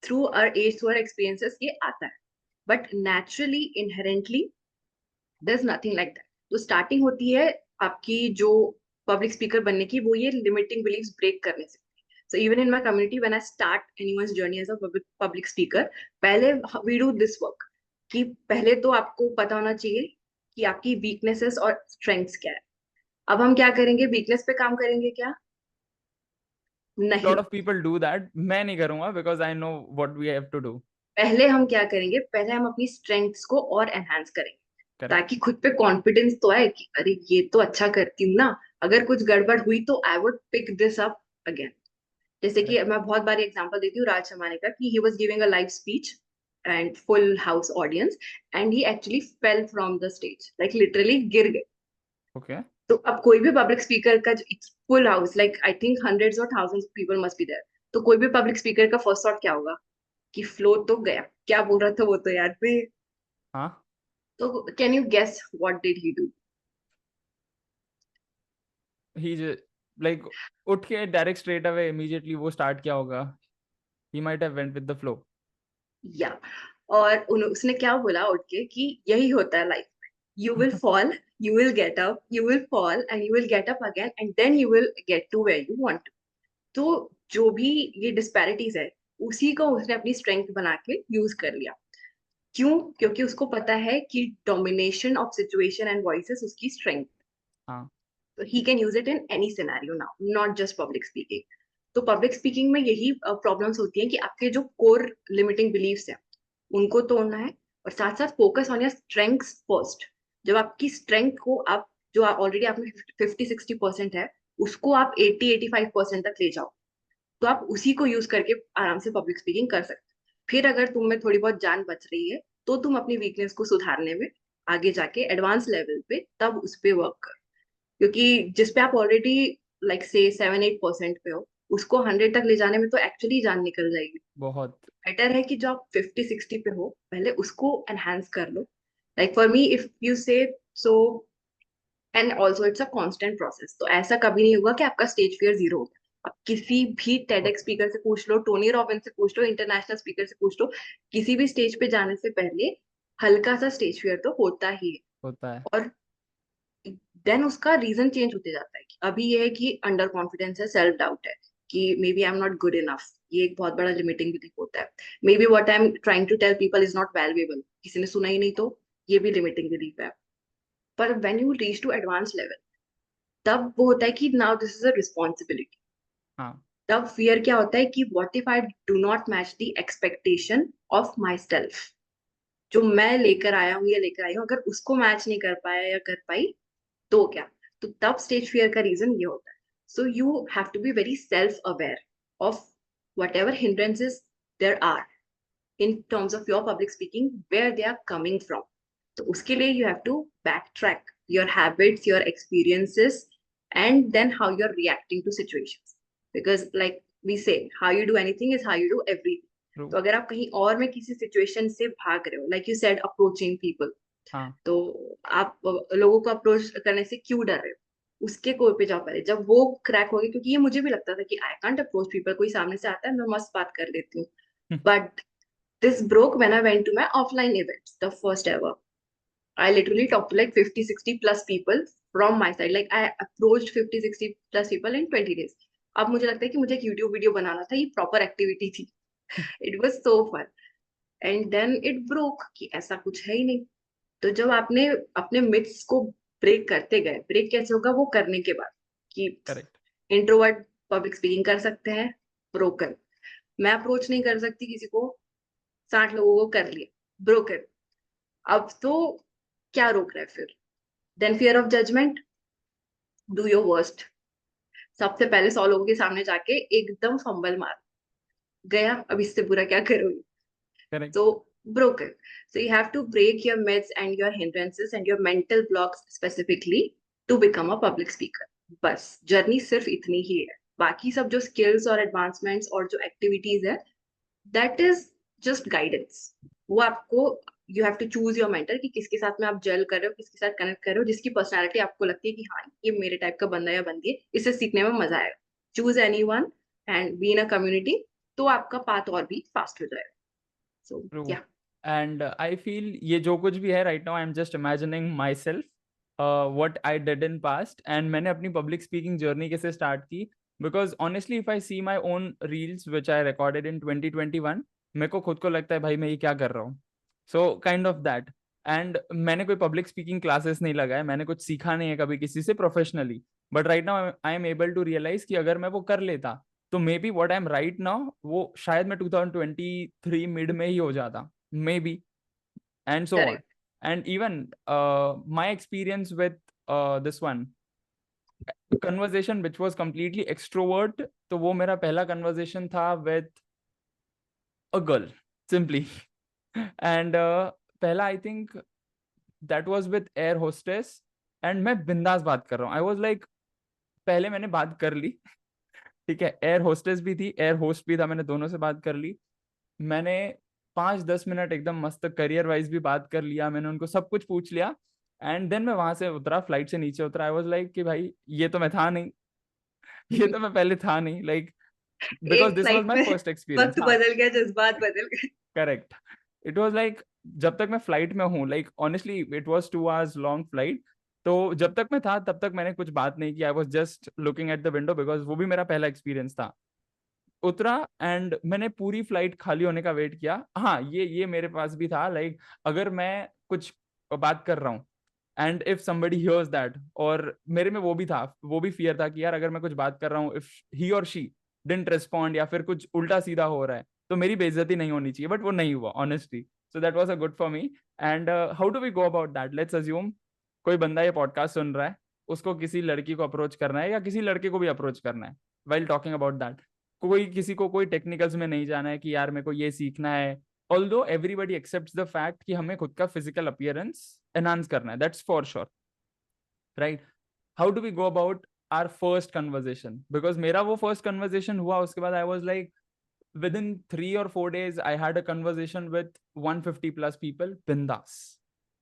through our age, through our experiences ये आता है। But naturally inherently there is nothing like that. तो स्टार्टिंग होती है आपकी जो पब्लिक स्पीकर बनने की, वो ये लिमिटिंग बिलीव्स ब्रेक करने से। So even in my community when I start anyone's journey as a public speaker, पहले वी डू दिस वर्क कि पहले तो आपको पता होना चाहिए कि आपकी वीकनेसेस और स्ट्रेंथ्स क्या है। अब हम क्या करेंगे? वीकनेस पे काम करेंगे क्या? Lot नहीं। of people do that. मैं नहीं करूँगा because I know what we have to do. पहले हम क्या करेंगे? पहले हम अपनी स्ट्रेंथ्स को और एनहांस करेंगे, Correct. ताकि खुद पे कॉन्फिडेंस तो आए कि अरे ये तो अच्छा करती हूँ ना, अगर कुछ गड़बड़ हुई तो I would pick this up again. जैसे कि Correct. मैं बहुत बार एग्जांपल देती हूँ राज शमाने का, कि he was giving a live speech and full house audience, and he actually fell from the stage, like literally गिर गए। Okay. तो अब कोई भी पब्लिक स्पीकर का, it's full house, like I think hundreds और thousands people must be there, तो कोई भी पब्लिक स्पीकर का फर्स्ट थॉट क्या होगा? कि फ्लो तो गया, क्या बोल रहा था वो तो याद नहीं है। हाँ. तो can you guess what did he do? He just like उठ के direct straight away immediately वो start किया होगा. He might have went with the flow. या और उसने क्या बोला उठ के कि यही होता है लाइफ में, you will fall, you will get up, you will fall and you will get up again, and then you will get to where you want to. तो जो भी ये डिस्पैरिटीज है, उसी को उसने अपनी स्ट्रेंथ बना के यूज कर लिया। क्यों? क्योंकि उसको पता है कि domination of situation and voices उसकी स्ट्रेंथ। हाँ. तो he can use it in any scenario now, not just public speaking. तो पब्लिक स्पीकिंग में यही प्रॉब्लम्स होती हैं कि आपके जो कोर लिमिटिंग बिलीव्स हैं उनको तोड़ना है, और साथ साथ focus on your strengths first. जब आपकी स्ट्रेंथ को आप, जो ऑलरेडी आप में 50-60% है, उसको आप 80-85% तक ले जाओ, तो आप उसी को यूज करके आराम से पब्लिक स्पीकिंग कर सकते हो। फिर अगर तुम में थोड़ी बहुत जान बच रही है, तो तुम अपनी वीकनेस को सुधारने में आगे जाके एडवांस लेवल पे तब उस पे वर्क करो। क्योंकि जिस पे आप ऑलरेडी लाइक से 7-8% पे हो, उसको 100 तक ले जाने में तो एक्चुअली जान निकल जाएगी। बहुत. बेटर है कि जो आप 50-60 पे हो, पहले उसको एनहांस कर लो। Like for me if you say so, and also it's a constant process, तो ऐसा कभी नहीं होगा कि आपका स्टेज फियर जीरो हो। आप किसी भी टेडेक्स स्पीकर से पूछ लो, टोनी रॉबिन्स से पूछ लो, इंटरनेशनल स्पीकर से पूछ लो, किसी भी स्टेज पे जाने से पहले हल्का सा स्टेज फियर तो होता ही है। होता है. और देन उसका रीजन चेंज होते जाता है कि अभी ये है कि अंडर कॉन्फिडेंस है, सेल्फ डाउट है कि maybe I am not good enough, ये एक बहुत बड़ा लिमिटिंग बिलीफ होता है। Maybe what I am trying to tell people is not valuable, किसी ने सुना ही नहीं, तो ये भी लिमिटिंग बिलीफ है। पर when you reach to advance level, तब वो होता है कि now this is a responsibility. हाँ. तब फियर क्या होता है कि what if I do not match the expectation of myself, जो मैं लेकर आया हूँ या लेकर आई हूँ, अगर उसको मैच नहीं कर पाया या कर पाई, तो क्या? तो तब स्टेज फियर का रीजन ये होता है। So you have to be very self aware of whatever hindrances there are in terms of your public speaking, where they are coming from. तो उसके लिए you have to back track your habits, your experiences, and then how you are reacting to situations. Because like we say, how you do anything is how you do everything. True. तो अगर आप कहीं और में किसी situation से भाग रहे हो, like you said approaching people, हाँ. तो आप लोगों को अप्रोच करने से क्यों डर रहे हो? उसके कोर पे जाओ पहले। जब वो क्रैक होगी, क्योंकि ये मुझे भी लगता था कि आई कांट अप्रोच पीपल, कोई सामने से आता है मैं मस्त बात कर लेती हूँ, but this broke when I went to my offline events, the first ever. I literally talk to like 50-60 plus people from my side, like I approached 50-60 plus people in 20 days। अब मुझे लगता है कि मुझे एक यूट्यूब वीडियो बनाना था, ये प्रॉपर एक्टिविटी थी। It was so fun. And then it broke कि ऐसा कुछ है ही नहीं। तो जब आपने अपने मिथ्स को ब्रेक करते गए, ब्रेक कैसे होगा वो करने के बाद, कि करेक्ट। इंट्रोवर्ट पब्लिक स्पीकिंग कर सकते हैं, ब्रोकन मैं अप्रोच नहीं कर सकती किसी को, 60 लोगों को कर लिया, ब्रोकन। अब तो क्या रोक रहा है फिर? Then fear of judgment, do your worst. सबसे पहले 100 लोगों के सामने जाके एकदम फंबल मार, गया, अब इससे बुरा क्या करोगे? Correct. So broken. So you have to break your myths and your hindrances and your mental blocks specifically to become a public speaker. Bus journey सिर्फ इतनी ही है। बाकी सब जो स्किल्स और एडवांसमेंट्स और जो एक्टिविटीज है, दैट इज जस्ट गाइडेंस। वो आपको, you have to choose your mentor कि किसके साथ में आप जेल कर रहे हो, किसके साथ कनेक्ट कर रहे हो, जिसकी पर्सनालिटी आपको लगती है कि हाँ ये मेरे टाइप का बंदा या बंदी है, इससे सीखने में मजा आएगा। Choose any one and be in a community, तो आपका पाथ और भी फास्ट हो जाएगा। So true. yeah. And I feel ये जो कुछ भी है right now, I am just imagining myself what I did in past, and मैंने अपनी पब्लिक स्पीकिंग जर्नी कैसे स्टार्ट की। Because honestly if I see my own reels which I recorded in 2021, मेरे को खुद को लगता है भाई मैं ये क्या कर रहा हूँ। So kind of that. And मैंने कोई पब्लिक स्पीकिंग क्लासेस नहीं लगाए, मैंने कुछ सीखा नहीं है कभी किसी से professionally, but right now I am able to realize कि अगर मैं वो कर लेता तो maybe what I am right now वो शायद मैं 2023 मिड में ही हो जाता, maybe, and so on. Correct. And even my experience with this one conversation which was completely extrovert, तो वो मेरा पहला कन्वर्जेशन था with a girl simply. And पहला I think that was with air hostess, and मैं बिंदास बात कर रहा हूँ। आई वॉज लाइक पहले मैंने बात कर ली, ठीक है, एयर होस्टेस भी थी, एयर होस्ट भी था, मैंने दोनों से बात कर ली। मैंने 5-10 मिनट एकदम मस्त करियर वाइज भी बात कर लिया, मैंने उनको सब कुछ पूछ लिया। एंड देन मैं वहां से उतरा, फ्लाइट से नीचे उतरा, आई वाज लाइक कि भाई ये तो मैं था नहीं, ये तो मैं पहले था नहीं, लाइक बिकॉज एक दिस वाज फ्लाइट माय में फर्स्ट एक्सपीरियंस। वक्त हाँ, बदल गया, जज्बात बदल गए। करेक्ट। इट वाज लाइक जब तक मैं फ्लाइट में हूँ, like honestly it was 2 hours long flight, तो जब तक मैं था तब तक मैंने कुछ बात नहीं की, I was just looking at the window because वो भी मेरा पहला एक्सपीरियंस था। उतरा एंड मैंने पूरी फ्लाइट खाली होने का वेट किया। हाँ, ये मेरे पास भी था, लाइक अगर मैं कुछ बात कर रहा हूँ and if somebody hears that, और मेरे में वो भी था, वो भी फियर था कि यार अगर मैं कुछ बात कर रहा हूँ, इफ ही और शी डिडंट रिस्पॉन्ड या फिर कुछ उल्टा सीधा हो रहा है तो मेरी बेइज्जती नहीं होनी चाहिए, बट वो नहीं हुआ honestly. So that was a good for me. And how do we go about that? Let's assume कोई बंदा ये पॉडकास्ट सुन रहा है, उसको किसी लड़की को अप्रोच करना है या किसी लड़के को भी अप्रोच करना है वाइल टॉकिंग अबाउट दैट। कोई किसी को कोई टेक्निकल्स में नहीं जाना है कि यार मेरे को ये सीखना है, although everybody accepts the fact कि हमें खुद का फिजिकल अपीयरेंस एनहांस करना है, that's for sure, right? How do we go about our first conversation? Because मेरा वो फर्स्ट कन्वर्जेशन हुआ, उसके बाद I was like within 3 or 4 days I had a conversation with 150 plus people बिंदास,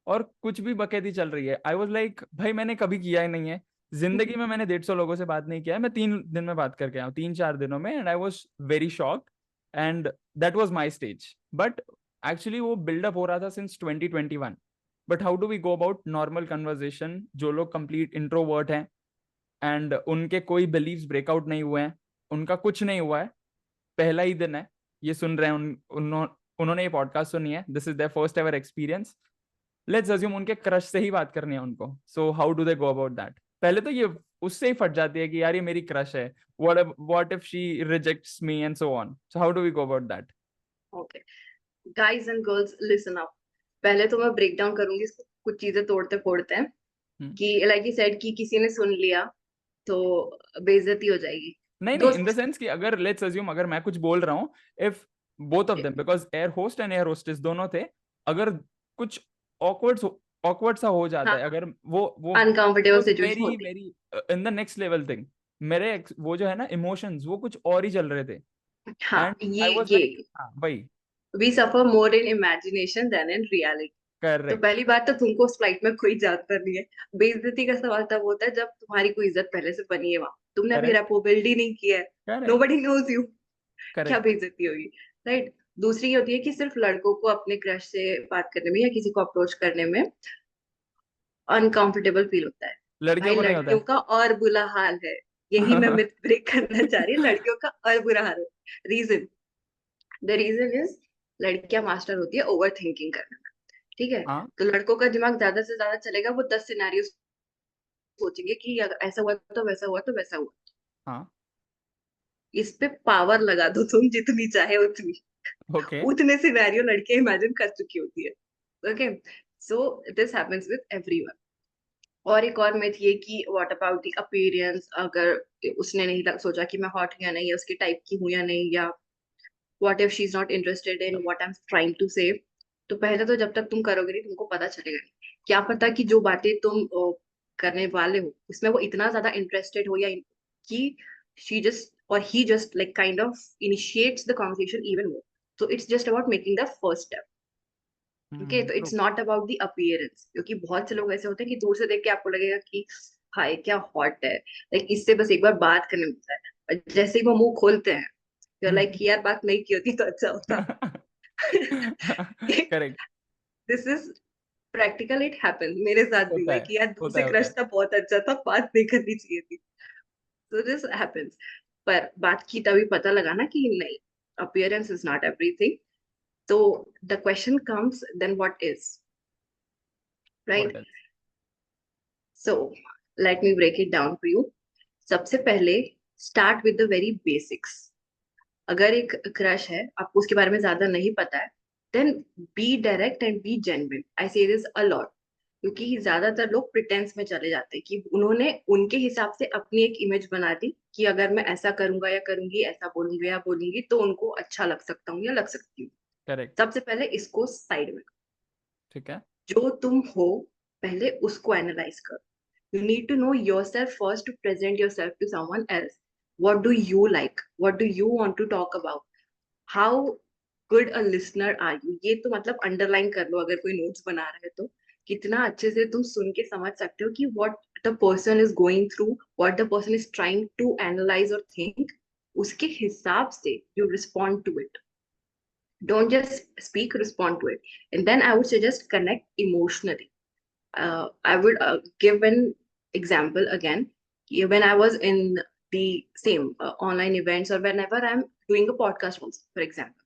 और कुछ भी बकैती चल रही है। आई वॉज लाइक भाई मैंने कभी किया ही नहीं है जिंदगी में, मैंने 150 लोगों से बात नहीं किया है, मैं 3 दिन में बात करके आया हूँ, 3-4 दिनों में, and I was very shocked and that was my stage. But actually वो बिल्डअप हो रहा था since 2021। But how do we go about normal conversation? जो लोग कंप्लीट इंट्रोवर्ट हैं एंड उनके कोई बिलीव्स ब्रेकआउट नहीं हुए हैं, उनका कुछ नहीं हुआ है, पहला ही दिन है, ये सुन रहे हैं, उन्होंने ये पॉडकास्ट सुनी है, this is their first ever experience, let's assume उनके क्रश से ही बात करनी है उनको, so how do they go about that? पहले तो ये उससे ही फट जाती है कि यार ये मेरी क्रश है, what if she rejects me and so on, so how do we go about that? Okay, guys and girls listen up. पहले तो मैं ब्रेक डाउन करूंगी इसको कुछ चीजें तोड़ते फोड़ते हैं, कि लाइक यू सेड कि किसी ने सुन लिया तो बेइज्जती हो जाएगी। नहीं नहीं, इन द दोस्त, सेंस कि अगर लेट्स अज्यूम अगर मैं कुछ बोल रहा हूँ, if both of them, because air host and air hostess दोनों थे, अगर कुछ ऑकवर्ड ऑकवर्ड सा हो जाता हाँ, है, अगर वो अनकंफर्टेबल वाज सिचुएशन वेरी होती है। Very in the next level thing, मेरे वो जो है ना इमोशंस वो कुछ और ही चल रहे थे, हाँ, एंड ये आई वाज ये लाइक हाँ भाई, we suffer more in imagination than in reality. तो करेक्ट पहली बात तो तुमको उस फ्लाइट में कोई जानता नहीं है। बेइज्जती का सवाल तब होता है जब तुम्हारी कोई इज्जत पहले से बनी है, वहां तुमने अभी करेक्ट रेपो बिल्ड ही नहीं किया है, करेक्ट नोबडी नोज यू, क्या करेक्ट बेइज्जती होगी? राइट। दूसरी ये होती है कि सिर्फ लड़कों को अपने क्रश से बात करने में या किसी को अप्रोच करने में अनकंफर्टेबल फील होता है। लड़कियों भाई को नहीं होता लड़कियों है। का और बुरा हाल है, यही मैं मिथ ब्रेक करना चाह रही हूँ, लड़कियों का और बुरा हाल है। रीजन, द रीजन इज लड़कियां मास्टर होती है ओवर थिंकिंग करने में, ठीक है। हाँ तो लड़कों का दिमाग ज्यादा से ज्यादा चलेगा, वो 10 सिनेरियो सोचेंगे कि अगर ऐसा हुआ तो वैसा हुआ तो वैसा हुआ। हाँ इस पे पावर लगा दो तुम जितनी चाहे उतनी, ओके उतने सिनेरियो लड़के इमेजिन कर चुकी होती है। Okay, so this happens with everyone. और एक और मिथ ये कि व्हाट अबाउट द अपीयरेंस, अगर उसने नहीं सोचा कि मैं हॉट या नहीं, या उसके टाइप की हूं या नहीं, या what if she is not interested in what I am trying to say. तो पहले तो जब तक तुम करोगे नहीं तुमको पता चलेगा नहीं। क्या पता कि जो बातें तुम करने वाले हो उसमें वो इतना ज्यादा इंटरेस्टेड हो, या कि शी जस्ट और he just like kind of initiates the conversation even more. So it's just about making the first step. Okay, तो true it's not about the appearance, क्योंकि बहुत से लोग ऐसे होते हैं कि दूर से देख के आपको लगेगा कि हाय क्या हॉट है, लाइक इससे बस एक बार बात करने मिलता है, और जैसे ही वो मुंह खोलते हैं तो लाइक यार बात नहीं की होती तो अच्छा होता। Correct this is practical, it happens, मेरे साथ भी हुआ है कि यार दूर होता से है होता क्रश है था, बहुत अच्छा था, बात नहीं करनी चाहिए थी। तो दिस हैपेंस। पर बात की तभी पता लगा ना कि नहीं, अपीयरेंस इज नॉट एवरीथिंग। तो the question comes then what is, what right? Else so let me break it down for you. सबसे पहले start with the very basics. अगर एक क्रश है, आपको उसके बारे में ज्यादा नहीं पता है, then be direct and be genuine. I say this a lot, क्योंकि ज्यादातर लोग प्रिटेंस में चले जाते हैं कि उन्होंने उनके हिसाब से अपनी एक इमेज बना दी कि अगर मैं ऐसा करूंगा या करूंगी, ऐसा बोलूंगी या बोलूंगी तो उनको अच्छा लग सकता हूँ या लग सकती हूँ। करेक्ट सबसे पहले इसको साइड में, ठीक है जो तुम हो पहले उसको एनालाइज करो। You need to know yourself first to present yourself to someone else. What do you like? What do you want to talk about? How good a listener are you? ये तो मतलब अंडरलाइन कर लो अगर कोई notes बना रहे हो तो। कितना अच्छे से तुम सुन के समझ सकते हो कि what the person is going through, what the person is trying to analyze or think. उसके हिसाब से you respond to it. Don't just speak, respond to it. And then I would suggest connect emotionally. I would give an example again. When I was in the same online events, or whenever I'm doing a podcast also, for example,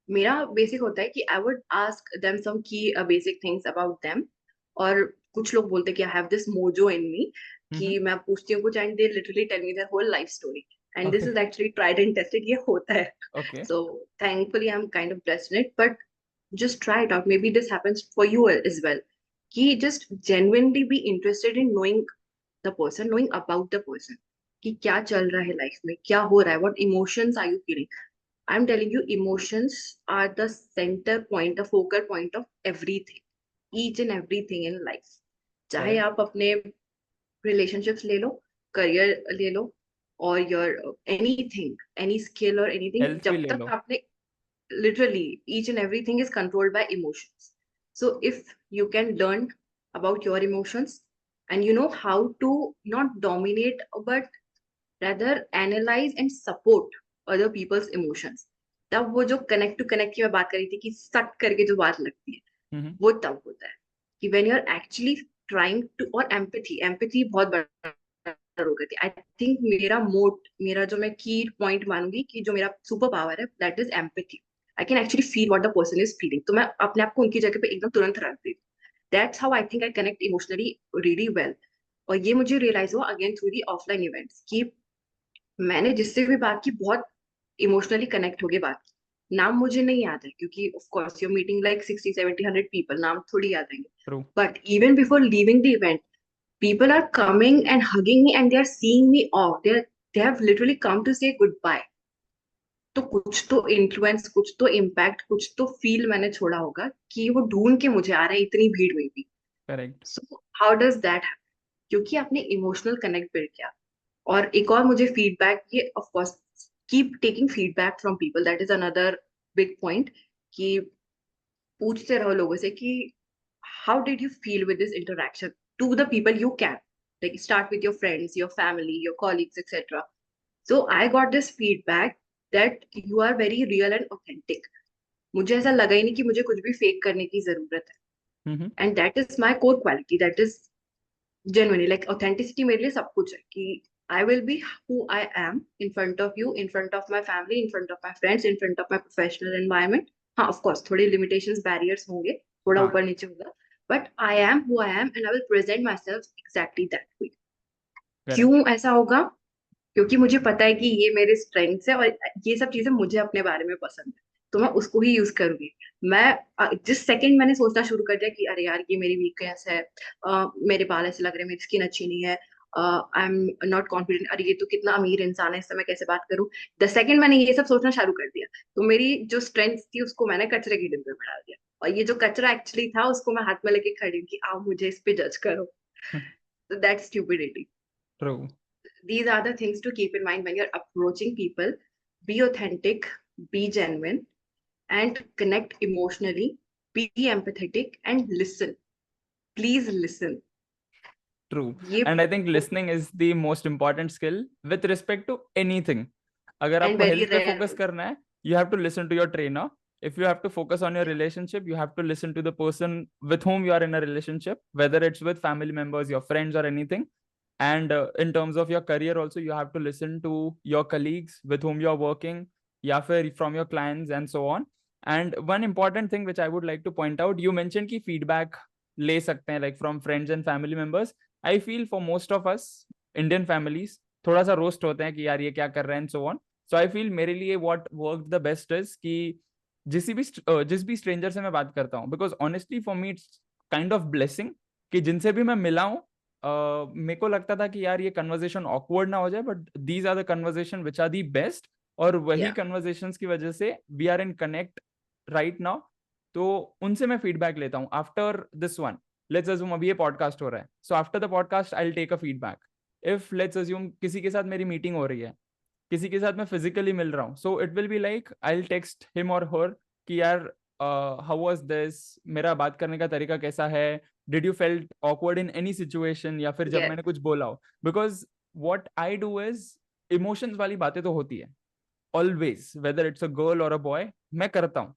मेरा basic होता है कि I would ask them some की basic things about them. और कुछ लोग बोलते हैं कि I have this mojo in me, कि मैं पूछती हूँ कुछ and they literally tell me their whole life story. And this okay is actually tried and tested, ये होता है। Okay So thankfully I'm kind of blessed in it, but just try it out. Maybe this happens for you as well. कि just genuinely be interested in knowing the person, knowing about the person, कि क्या चल रहा है life में, क्या हो रहा है, what emotions are you feeling. I'm telling you, emotions are the center point, the focal point of everything, each and everything in life. चाहे करेक्ट आप अपने relationships ले लो, career ले लो, or your anything, any skill or anything, health भी जब ले तक लो आपने literally each and everything is controlled by emotions. So if you can learn about your emotions and you know how to not dominate but rather analyze and support other people's emotions, तब वो जो connect to connect की मैं बात कर रही थी कि सट करके जो बात लगती है, वो तब होता है कि when you're actually trying to, और एम्पैथी बहुत बड़ा रोल करती है। आई थिंक मेरा जो मैं की पॉइंट मानूंगी कि जो मेरा सुपर पावर है, that is empathy. I can actually feel what the person is feeling, तो मैं अपने आप को उनकी जगह पे एकदम तुरंत रख देती हूँ। That's how I think I connect emotionally really well. और ये मुझे रियलाइज हुआ again through the offline events कि मैंने जिससे भी बात की बहुत इमोशनली कनेक्ट हो गए बात की। नाम मुझे नहीं याद है क्योंकि of course your meeting like 60 70 100 people, नाम थोड़ी याद आएंगे। True but even before leaving the event, people are coming and hugging me and they are seeing me off. They have literally come to say goodbye. तो कुछ तो influence, कुछ तो impact, कुछ तो फील मैंने छोड़ा होगा कि वो ढूंढ के मुझे आ रहा है इतनी भीड़ में भी। Correct so how does that, क्योंकि आपने इमोशनल कनेक्ट बिल्ड किया। और एक और मुझे फीडबैक, ये of course keep taking feedback from people, that is another big point. कि पूछते रहो लोगों से कि how did you feel with this interaction, to the people you can, like start with your friends, your family, your colleagues, etc. So I got this feedback that you are very real and authentic. मुझे ऐसा लगा ही नहीं कि मुझे कुछ भी fake करने की जरूरत है। And that is my core quality, that is genuinely like authenticity मेरे लिए सब कुछ है। कि I will be who I am in front of you, in front of my family, in front of my friends, in front of my professional environment. हाँ, of course, थोड़ी limitations, barriers होंगे, थोड़ा हाँ ऊपर नीचे होगा, but I am who I am and I will present myself exactly that way. Correct क्यों ऐसा होगा? क्योंकि मुझे पता है कि ये मेरे स्ट्रेंथ्स है और ये सब चीजें मुझे अपने बारे में पसंद है, तो मैं उसको ही यूज करूंगी। मैं जिस सेकंड मैंने सोचना शुरू कर दिया कि अरे यार ये मेरी वीकनेस है, मेरे बाल ऐसे लग रहे हैं, मेरी स्किन अच्छी नहीं है, आई एम नॉट कॉन्फिडेंट, अरे ये तो कितना अमीर इंसान है, इससे मैं कैसे बात करूं, द सेकंड मैंने ये सब सोचना शुरू कर दिया, तो मेरी जो स्ट्रेंथ थी उसको मैंने कचरे के डिब्बे में डाल दिया, और ये जो कचरा एक्चुअली था उसको मैं हाथ में लेके खड़ी हूँ कि आओ मुझे इस पे जज करो। तो that's stupidity. True These are the things to keep in mind when you're approaching people. Be authentic, be genuine, and connect emotionally. Be empathetic and listen. Please listen. True ये and I think listening is the most important skill with respect to anything. अगर and आपको very health पे rare focus also. करना है, you have to listen to your trainer. if you have to focus on your Yeah. relationship, you have to listen to the person with whom you are in a relationship, whether it's with family members, your friends, or anything. And in terms of your career also, you have to listen to your colleagues with whom you are working, या फिर from your clients and so on. And one important thing which I would like to point out, you mentioned कि feedback ले सकते हैं like from friends and family members. I feel for most of us Indian families थोड़ा सा roast होते हैं कि यार ये क्या कर रहे हैं and so on. So I feel मेरे लिए what worked the best is कि जिस भी स्ट्रेंजर से मैं बात करता हूँ, because honestly for me it's kind of blessing कि जिनसे भी मैं मिला हूँ, मेरे को लगता था कि यार ये कन्वर्जेशन ऑकवर्ड ना हो जाए, but these are the conversation which are the best. और वही Yeah. कन्वर्जेशंस की वजह से we are in connect right now. तो उनसे मैं फीडबैक लेता हूँ after this one. Let's assume अभी ये पॉडकास्ट हो रहा है, so after the podcast I will take a feedback. If let's assume किसी के साथ मेरी मीटिंग हो रही है, किसी के साथ मैं फिजिकली मिल रहा हूँ, so it will be like I will text him और हर कि यार हाउ वाज दिस, मेरा बात करने का तरीका कैसा है, did you felt awkward in any situation, या फिर जब Yeah. मैंने कुछ बोला हो। Because what I do is emotions वाली बातें तो होती है always, whether it's a girl और अ बॉय, मैं करता हूँ।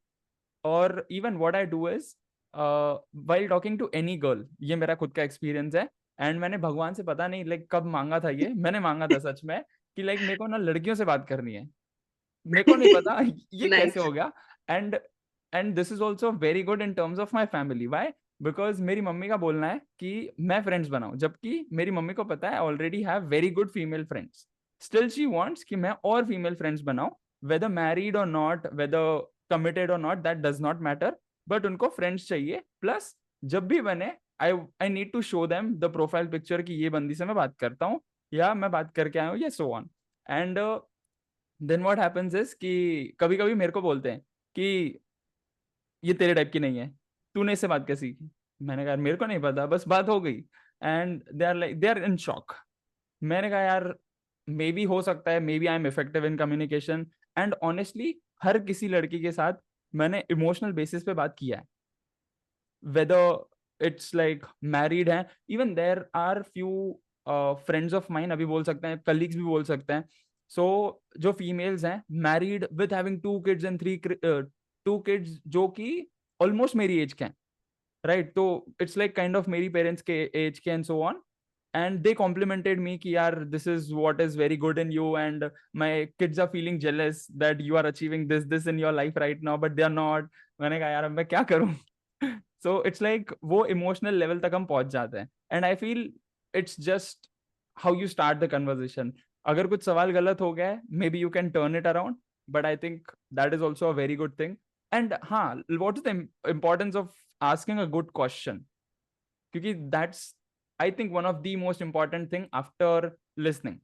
और even what I do is while talking to any girl, ये मेरा खुद का एक्सपीरियंस है। एंड मैंने भगवान से पता नहीं लाइक कब मांगा था, ये मैंने मांगा था सच में कि लाइक मेरे को ना लड़कियों से बात करनी है। मेरे को नहीं पता ये कैसे Nice. हो गया। And and this is also very good in terms of my family. Why? Because मेरी मम्मी का बोलना है कि मैं फ्रेंड्स बनाऊं, जबकि मेरी मम्मी को पता है already have very good female friends. Still she wants कि मैं और फीमेल फ्रेंड्स बनाऊं, whether married or not, whether committed or not, that does not matter, but उनको फ्रेंड्स चाहिए। प्लस जब भी बने, I I need to show them the profile picture कि ये बंदी से मैं बात करता हूँ या मैं बात करके आया हूँ, या so on. And then what happens is कि कभी कभी मेरे को बोलते हैं कि ये तेरे टाइप की नहीं है, तूने इससे बात कैसे की। मैंने कहा मेरे को नहीं पता, बस बात हो गई। And they are in shock. मैंने कहा यार मे बी हो सकता है, maybe I am effective in communication. And honestly हर किसी लड़की के साथ मैंने इमोशनल बेसिस पे बात किया है, वेदर इट्स लाइक मैरिड है, even there are few friends of mine, अभी बोल सकते हैं कलीग्स भी बोल सकते हैं। सो जो फीमेल्स हैं married with having 2 kids and 2 kids, जो कि ऑलमोस्ट मेरी एज के हैं, राइट? तो इट्स लाइक काइंड ऑफ मेरी पेरेंट्स के एज के and so on. And they complimented me कि यार this is what is very good in you, and my kids are feeling jealous that you are achieving this in your life right now, but they are not. मैंने कहा यार अब मैं क्या करूं। So it's like वो emotional level तक हम पहुंच जाते हैं। And I feel it's just how you start the conversation. अगर कुछ सवाल गलत हो गया है, maybe you can turn it around, but I think that is also a very good thing. And हाँ, what is the importance of asking a good question, क्योंकि that's I think one of the most important thing after listening.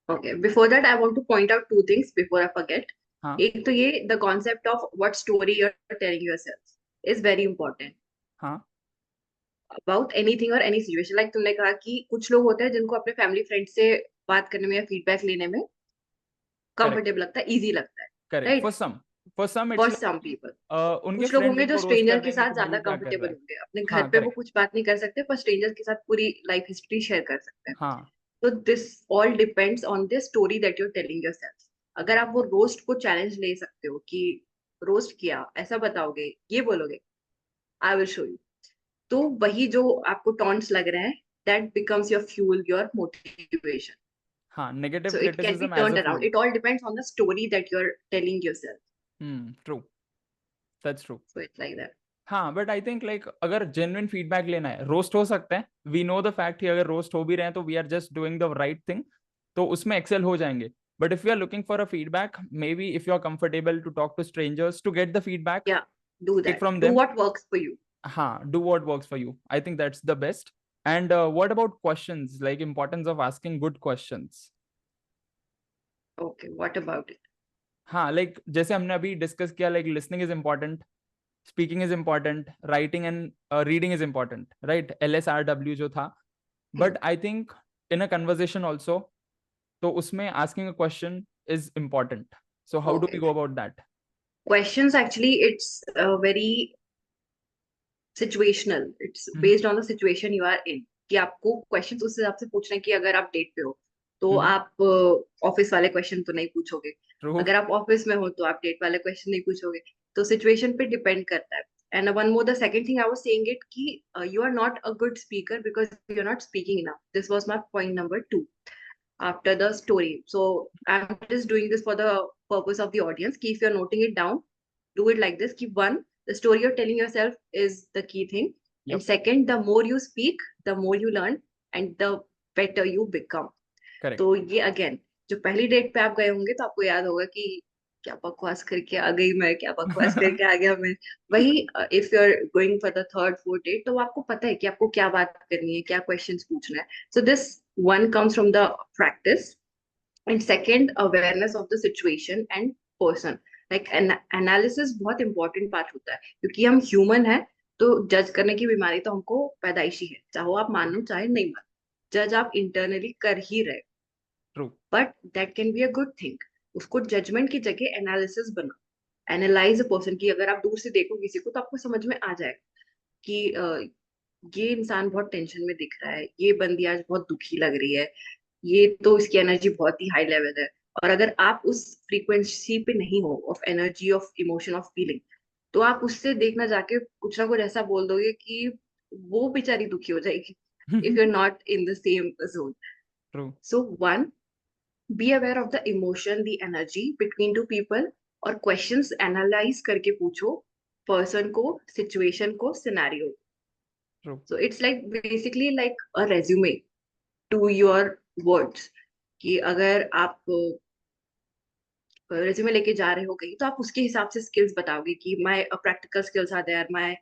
Okay. Before that, I want to point out two things before I forget. हाँ एक तो ये the concept of what story you're telling yourself is very important हाँ about anything or any situation. Like तुमने कहा कि कुछ लोग होते हैं जिनको अपने फैमिली फ्रेंड से बात करने में या फीडबैक लेने में करेक्ट कंफर्टेबल लगता है, इजी लगता है, correct. Right? For some for it's some people. Like उनके कुछ लोग फ्रेंड्स होंगे जो उनको रोस्ट कर स्ट्रेंजर के देंगे साथ कि भाई ज्यादा ये क्या कर कंफर्टेबल रहा है। होंगे, अपने घर हाँ पे वो करेक्ट। कुछ बात नहीं कर सकते पर स्ट्रेंजर के साथ पूरी लाइफ हिस्ट्री शेयर कर सकते हैं। हाँ तो this all depends on the story that you are telling yourself. अगर आप वो रोस्ट को चैलेंज ले सकते हो कि रोस्ट किया ऐसा बताओगे, ये बोलोगे, आई विल शो यू, तो वही जो आपको टॉन्ट्स लग रहे हैं, that becomes your fuel, your motivation. हाँ, negative So it can be criticism as turned a around. fuel. It all depends on the story that you're telling yourself. True. That's true. So it's like that. हाँ, but I think like अगर genuine feedback लेना है, roast हो सकते हैं, we know the fact कि अगर roast हो भी रहे हैं तो we are just doing the right thing, तो उसमें एक्सेल हो जाएंगे. But if you are looking for a feedback, may be if you are comfortable to talk to strangers to get the feedback, Yeah, do take that. From Do them. what works for you. हाँ, do what works for you. I think that's the best. And what about questions, like importance of asking good questions. Okay, what about it? हाँ, like जैसे हमने अभी discuss किया, like listening is important, speaking is important, writing and reading is important, right? LSRW जो था. But I think in a conversation also, तो उसमें asking a question is important. So how do we Okay. Go about that? Questions actually, it's very situational. It's based on the situation you are in. कि आपको questions उस हिसाब से पूछना है कि अगर आप डेट पे हो तो आप ऑफिस वाले क्वेश्चन तो नहीं पूछोगे. ट्रू. अगर आप ऑफिस में हो तो आप डेट वाले क्वेश्चन नहीं पूछोगे. तो सिचुएशन पे डिपेंड करता है. And one more, the second thing I was saying it कि you are not a good speaker because you are not speaking enough. This was my point number 2 after the story. So I'm just doing this for the purpose of the audience. If you're noting it down, do it like this. Keep one, the story you're telling yourself is the key thing. Yep. And second, the more you speak, the more you learn and the better you become. Correct. तो ये again, जो पहली date पे आप गए होंगे तो आपको याद होगा कि क्या बकवास करके आ गई मैं, क्या बकवास करके आ गया मैं. वही if you are going for the third fourth date तो आपको पता है कि आपको क्या बात करनी है, क्या क्वेश्चंस पूछना है. So this one comes from the practice, and second, awareness of the situation and person. Like an analysis बहुत important part होता है क्योंकि हम human है. तो जज करने की बीमारी तो हमको पैदाइशी है, चाहे आप मानो चाहे नहीं मानो. जज आप इंटरनली कर ही रहे, true. But that can be a good thing. उसको जजमेंट की जगह एनालिसिस बना. एनालाइज अ पर्सन की, अगर आप दूर से देखो किसी को तो आपको समझ में आ जाएगा कि ये इंसान बहुत टेंशन में दिख रहा है, ये बंदी आज बहुत दुखी लग रही है, ये तो इसकी एनर्जी बहुत ही हाई लेवल है. और अगर आप उस फ्रीक्वेंसी पे नहीं हो of energy, of emotion, of feeling, तो आप उससे देखना जाके कुछ ना कुछ ऐसा बोल दोगे कि वो बेचारी दुखी हो जाएगी if you are not in the same zone. True. So one, be aware of the emotion, the energy between two people, और क्वेश्चंस एनालाइज करके पूछो पर्सन को, सिचुएशन को, scenario. True. So it's like basically like a resume to your words. कि अगर आप resume लेके जा रहे हो कहीं तो आप उसके हिसाब से स्किल्स बताओगे कि my practical skills are there, my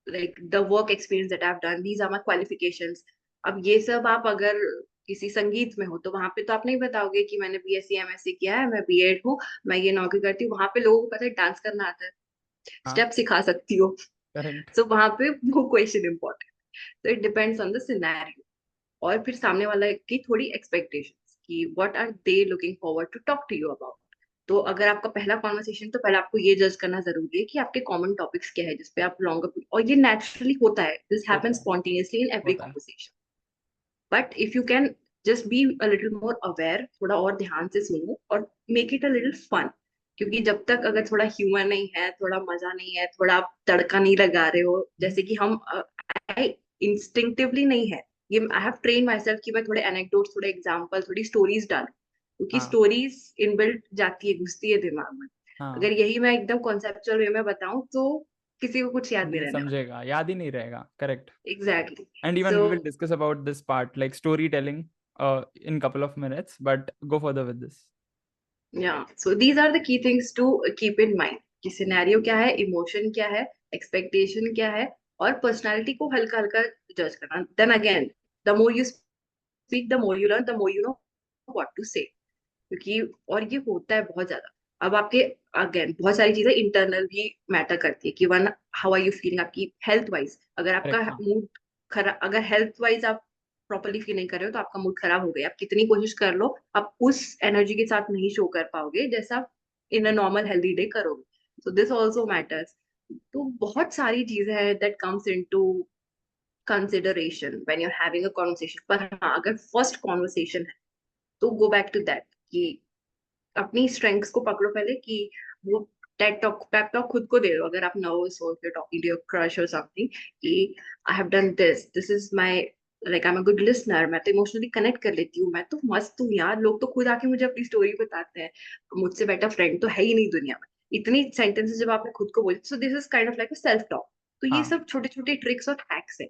like the work experience that I have done, these are my qualifications. अब ये सब आप अगर किसी संगीत में हो तो वहां पे तो आप नहीं बताओगे कि मैंने BSc MSc किया है, मैं B.Ed हूँ, मैं ये नौकरी करती हूँ. वहां पे लोगों को पता है डांस करना आता है, हाँ, स्टेप सिखा सकती हो. करेक्ट. सो वहां पे वो क्वेश्चन इंपॉर्टेंट. तो it depends on the scenario. और फिर सामने वाला की थोड़ी एक्सपेक्टेशंस कि what are they looking forward to talk to you about. तो अगर आपका पहला कॉन्वर्सेशन, तो पहले आपको ये जज करना जरूरी है कि आपके कॉमन टॉपिक्स क्या है जिसपे आप लॉन्गर, और ये नेचुरली होता है, दिस होता हैपेंस है. स्पॉन्टेनियसली इन एवरी होता है. Conversation. But if you can just be a little more aware, थोड़ा और ध्यान से सुनो और make it a little fun. क्योंकि जब तक अगर थोड़ा ह्यूमर नहीं है, थोड़ा मजा नहीं है, थोड़ा आप तड़का नहीं लगा रहे हो, जैसे कि हम इंस्टिंक्टिवली नहीं है ये. I have train my self कि मैं थोड़े एनेक्डोट्स, थोड़े एग्जाम्पल, थोड़ी स्टोरीज डालूं, क्योंकि हाँ. स्टोरीज इनबिल्ट जाती है, घुसती है दिमाग में. हाँ, अगर यही मैं एकदम कॉन्सेप्चुअल वे में बताऊं तो किसी को कुछ याद नहीं नहीं रहने वाला. समझेगा, याद ही नहीं रहेगा. Correct. Exactly. And even so we will discuss about this part, like storytelling, in couple of minutes. But go further with this. yeah, so these are the key things to keep in mind कि scenario क्या है, emotion क्या है, expectation क्या है, और personality को हल्का हल्का जज करना. Then again, the more you speak, the more you learn, the more you know what to say. क्योंकि और ये होता है बहुत ज्यादा. अब आपके अगेन बहुत सारी चीजें इंटरनल भी मैटर करती है कि one, how are you feeling, आपकी हेल्थ वाइज. अगर आपका Correct. हाँ. मूड खराब, अगर हेल्थ वाइज आप प्रॉपरली फील नहीं कर रहे हो तो आपका मूड खराब हो गया, आप कितनी कोशिश कर लो आप उस एनर्जी के साथ नहीं शो कर पाओगे जैसा आप in a normal healthy day करोगे. So this also matters. तो बहुत सारी चीजें हैं that comes into consideration when you are having a conversation. पर हाँ, अगर फर्स्ट कॉन्वर्सेशन है तो गो बैक टू दैट कि अपनी स्ट्रेंथ्स को पकड़ो पहले. कि वो टेट टॉक, पेप टॉक खुद को दे दो अगर आप नर्वस हो, if you're talking to your crush or something, कि I have done this, this is my like I am a good listener, मैं तो इमोशनली कनेक्ट कर लेती हूँ, मैं तो मस्त हूँ यार, लोग तो खुद आके मुझे अपनी स्टोरी बताते हैं, मुझसे बेटर फ्रेंड तो है ही नहीं दुनिया में। इतनी सेंटेंसेस जब आपने खुद को बोली, सो this is kind of like a self talk. तो ये हाँ, सब छोटे छोटे ट्रिक्स और हैक्स है।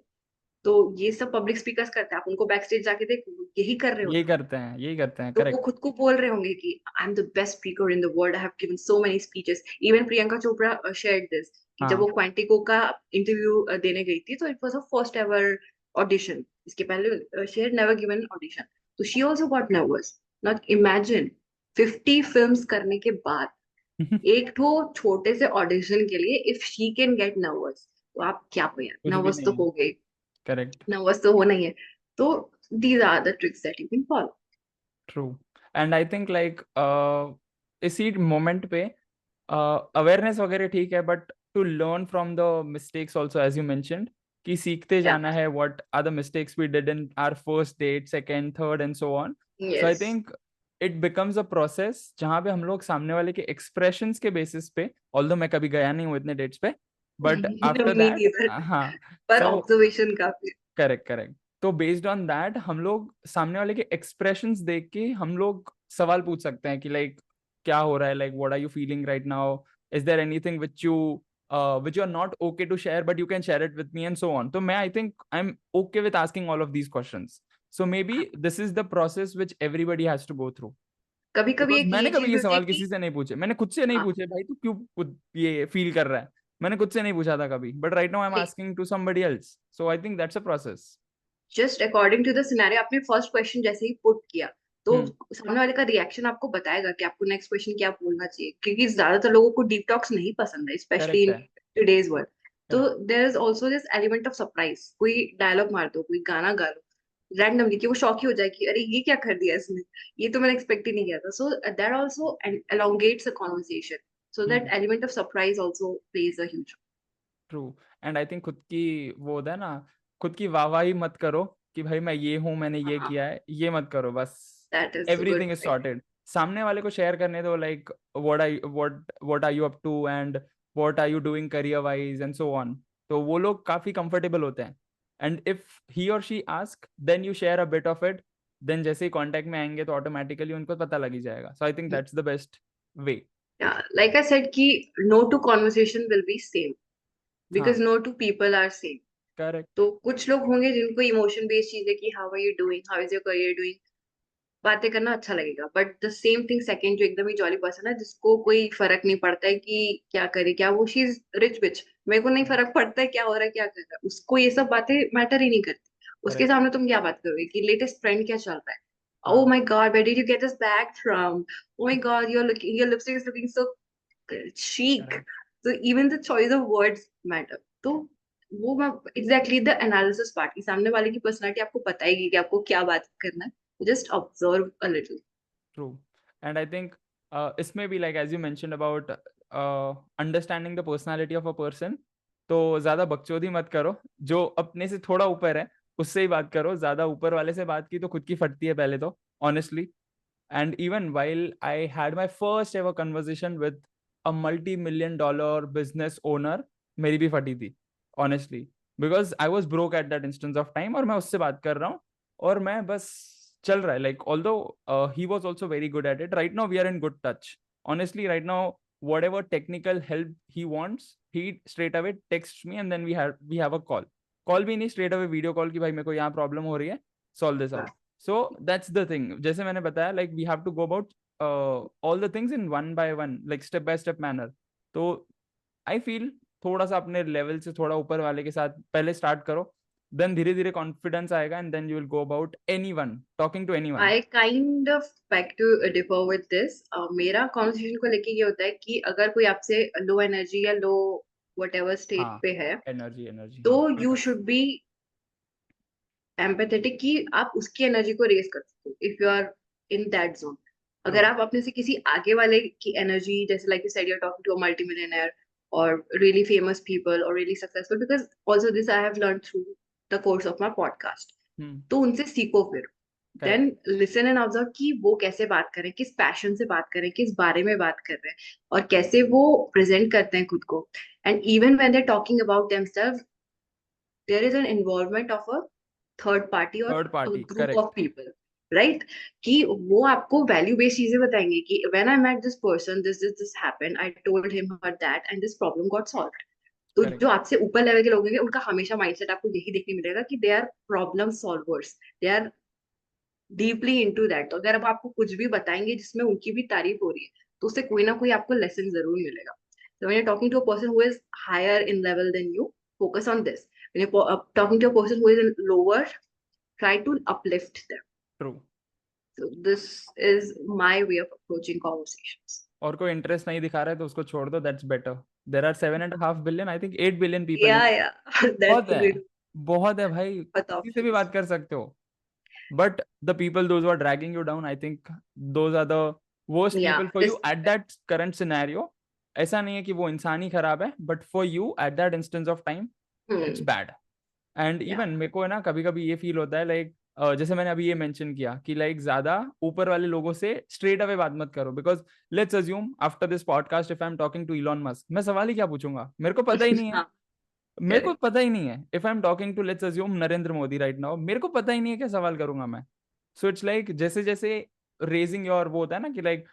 तो ये सब पब्लिक स्पीकर्स करते हैं, आप उनको बैक स्टेज जाके देखो, यही कर रहे यही होते हैं। करते हैं, यही करते हैं, तो वो करेक्ट। खुद को बोल रहे होंगे कि I am the best speaker in the world, I have given so many speeches. Even Priyanka Chopra shared this कि जब हाँ। वो क्वांटिको का इंटरव्यू देने गई थी, तो it was her first ever audition. इसके पहले she had never given audition, तो she also got nervous. Not imagine 50 films करने के बाद एक तो छोटे से ऑडिशन के लिए if she can get nervous, तो आप क्या हो यार, कुछ भी नर्वस तो नहीं है, हो गए, करेक्ट। नर्वस तो होना ही है। तो these are the tricks that you can follow. True. And I think like इसी मोमेंट पे अवेयरनेस वगैरह ठीक है, but to learn from the mistakes also, as you mentioned, कि सीखते या जाना है, what are the mistakes we did in our first date, second, third and so on. So I yes. Think it becomes a process जहाँ पे हम लोग सामने वाले के एक्सप्रेशंस के बेसिस पे, ऑल्दो मैं कभी गया नहीं हूँ इतने डेट्स पे, but after me that, neither, हाँ। पर सो ऑब्जर्वेशन काफी। Correct, correct. तो बेस्ड ऑन दैट हम लोग सामने वाले के एक्सप्रेशंस देख के हम लोग सवाल पूछ सकते हैं कि लाइक क्या हो रहा है, like what are you feeling right now, is there anything which you are not okay to share but you can share it with me and so on. तो मैं I think I'm okay with asking all of these questions. So maybe this is the process which everybody has to go through. कभी कभी Because एक ये मैंने कभी चीज ये होती है सवाल कि किसी से नहीं पूछे, मैंने खुद से नहीं हाँ, पूछे, भाई तू क्यों ये फील कर रहा है, मैंने खुद से नहीं पूछा था कभी, but right now I am asking to somebody else. So I think that's a process. Just according to the scenario, आपने फर्स्ट क्वेश्चन जैसे ही पुट किया, तो हम्म। सामने वाले का रिएक्शन आपको बताएगा कि आपको नेक्स्ट क्वेश्चन क्या बोलना चाहिए, क्योंकि ज्यादातर लोगों को डीप टॉक्स नहीं पसंद है, स्पेशली करेक्ट इन है, टुडेज वर्ल्ड। तो correct, there is also this element of surprise, कोई डायलॉग मार दो, कोई गाना गा लो रैंडमली, कि वो शॉक ही हो जाए कि अरे ये क्या कर दिया इसने, ये तो मैंने एक्सपेक्ट ही नहीं किया था। So that also elongates a conversation, so that hmm. element of surprise also plays a huge true. And I think खुद की वो होता है ना, खुद की वाहवाही मत करो कि भाई मैं ये हूँ, मैंने role. ये किया है, ये मत करो बस। That is a good everything is point. Sorted. सामने वाले को शेयर करने दो, like what are you up to and what are you doing career wise and so on. तो वो लोग काफी कंफर्टेबल होते हैं, एंड इफ ही और she ask then you share a bit of it, then जैसे ही कांटेक्ट में आएंगे तो ऑटोमेटिकली उनको पता लग ही जाएगा। So I think that's the best way. Yeah, like I said कि no to conversation will be same because हाँ, no two people are same. Correct, तो कुछ लोग होंगे जिनको इमोशन बेस्ड चीजें कि how are you doing, how is your career doing, बातें करना अच्छा लगेगा। But the same thing second, जो एकदम ही जॉली पर्सन है, जिसको कोई फर्क नहीं पड़ता है कि क्या करे, क्या वो शी इज रिच बिच, मेरे को नहीं फर्क पड़ता है क्या हो रहा है क्या कर रहा है, उसको ये सब बातें मैटर ही नहीं करती। उसके करेक्ट। सामने तुम क्या बात करोगे कि लेटेस्ट ट्रेंड क्या चल रहा है, oh हाँ, my god, where did you get this bag from, oh my god, your lipstick is looking so chic. Correct, So even the choice of words matter. तो वो मैं एग्जैक्टली द एनालिसिस पार्ट की, सामने वाले की personality आपको बताएगी कि आपको क्या बात करना है, just observe a little. True. And I think इसमें भी like as you mentioned about understanding the personality of a person, तो ज्यादा बकचोदी मत करो, जो अपने से थोड़ा ऊपर है उससे ही बात करो, ज्यादा ऊपर वाले से बात की तो खुद की फटती है पहले तो, honestly. And even while I had my first ever conversation with a $multi-million business owner, मेरी भी फटी थी, honestly, because I was broke eight that instance of time, और मैं उससे बात कर रहा हूँ और मैं बस चल रहा है, like although he was also very good at it. Right now we are in good touch, honestly. Right now whatever technical help he wants, he straight away texts me and then we have a call भी नहीं, straight away video call कि भाई मेरे को यहाँ problem हो रही है, solve this out. So that's the thing, जैसे मैंने बताया, like we have to go about all the things in one by one, like step by step manner. तो आई फील थोड़ा सा अपने लेवल से थोड़ा ऊपर वाले के साथ पहले स्टार्ट करो, देन धीरे धीरे कॉन्फिडेंस आएगा and then you will go about anyone, talking to anyone. I kind of back to differ with this. मेरा कॉन्वर्सेशन को लेके ये होता है कि अगर कोई आपसे लो एनर्जी या लो वट एवर स्टेट हाँ, पे है, एनर्जी, एनर्जी, तो हाँ, you correct. Should be empathetic, कि आप उसकी एनर्जी को रेज कर सकते हो if you are in that zone. True. अगर आप अपने से किसी आगे वाले की एनर्जी, जैसे like you said you are talking to a multi millionaire और रियली फेमस पीपल और really successful, because also this I have learn through the course of my podcast. Hmm. तो उनसे सीखो फिर, correct. Then listen and observe कि वो कैसे बात करें, किस पैशन से बात करें, किस बारे में बात कर रहे हैं, और कैसे वो प्रेजेंट करते हैं खुद को। And even when they talking about themselves, there is an involvement of a third party और third party, group correct of people, right, कि वो आपको वैल्यू बेस्ड चीजें बताएंगे कि when I met this person this happened, I told him her that and this problem got solved. तो correct जो आपसे ऊपर लेवल के लोग होंगे उनका हमेशा माइंडसेट आपको यही देखने मिलेगा कि they are problem solvers, they are deeply into that. तो अगर अब आपको कुछ भी बताएंगे जिसमें उनकी भी तारीफ हो रही है तो उससे कोई ना कोई आपको लेसन जरूर मिलेगा। So when you're talking to a person who is higher in level than you, focus on this. When you're talking to a person who is in lower, try to uplift them. True. So this is my way of approaching conversations. और कोई interest नहीं दिखा रहा है तो उसको छोड़ दो, that's better. There are 7.5 billion, I think 8 billion people in, Yeah, बहुत that's a है, great बहुत है भाई, path किसी से भी options. बात कर सकते हो। But the people those are dragging you down, I think those are the worst Yeah, people for you at that current scenario. ऐसा नहीं है कि वो इंसान ही खराब है, but for you at that instance of time it's bad. And yeah, even मेरे को है ना कभी कभी ये फील होता है लाइक, जैसे मैंने अभी ये मेंशन किया कि लाइक ज्यादा ऊपर वाले लोगों से स्ट्रेट अवे बात मत करो, because let's assume after this podcast if I am talking to Elon Musk, मैं सवाल ही क्या पूछूंगा, मेरे को पता ही नहीं है। हाँ, मेरे को correct. पता ही नहीं है। If I am talking to let's assume Narendra Modi right now, मेरे को पता ही नहीं है क्या सवाल करूंगा मैं। सो इट्स लाइक जैसे जैसे रेजिंग योर, वो होता है ना कि लाइक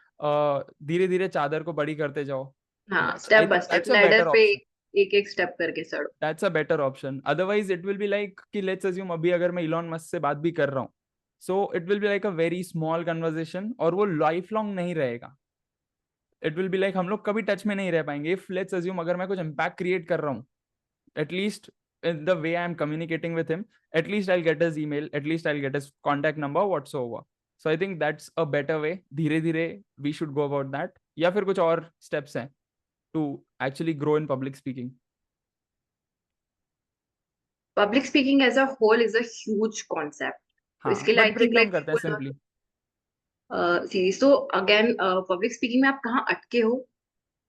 धीरे धीरे चादर को बड़ी करते जाओ। हाँ, that's step I by think step that's a ladder better पे ऑप्शन। एक एक स्टेप करके चढ़ो. That's a better option. Otherwise it will be like कि लेट्स अज्यूम अभी अगर मैं इलॉन मस्क से बात भी कर रहा हूँ, so it will be like a very small conversation, और वो लाइफ लॉन्ग नहीं रहेगा। इट विल बी लाइक हम लोग कभी टच में नहीं रह पाएंगे। इफ लेट्स अज्यूम अगर मैं कुछ इम्पैक्ट क्रिएट कर रहा हूँ, at least in the way I'm communicating with him, at least I'll get his email, at least I'll get his contact number whatsoever. So I think that's a better way. धीरे धीरे we should go about that. या फिर कुछ और steps हैं to actually grow in public speaking? Public speaking as a whole is a huge concept. तो हाँ, इसके लिए but I break think down like करते हैं simply. सीरीज, तो अगेन पब्लिक स्पीकिंग में आप कहाँ अटके हो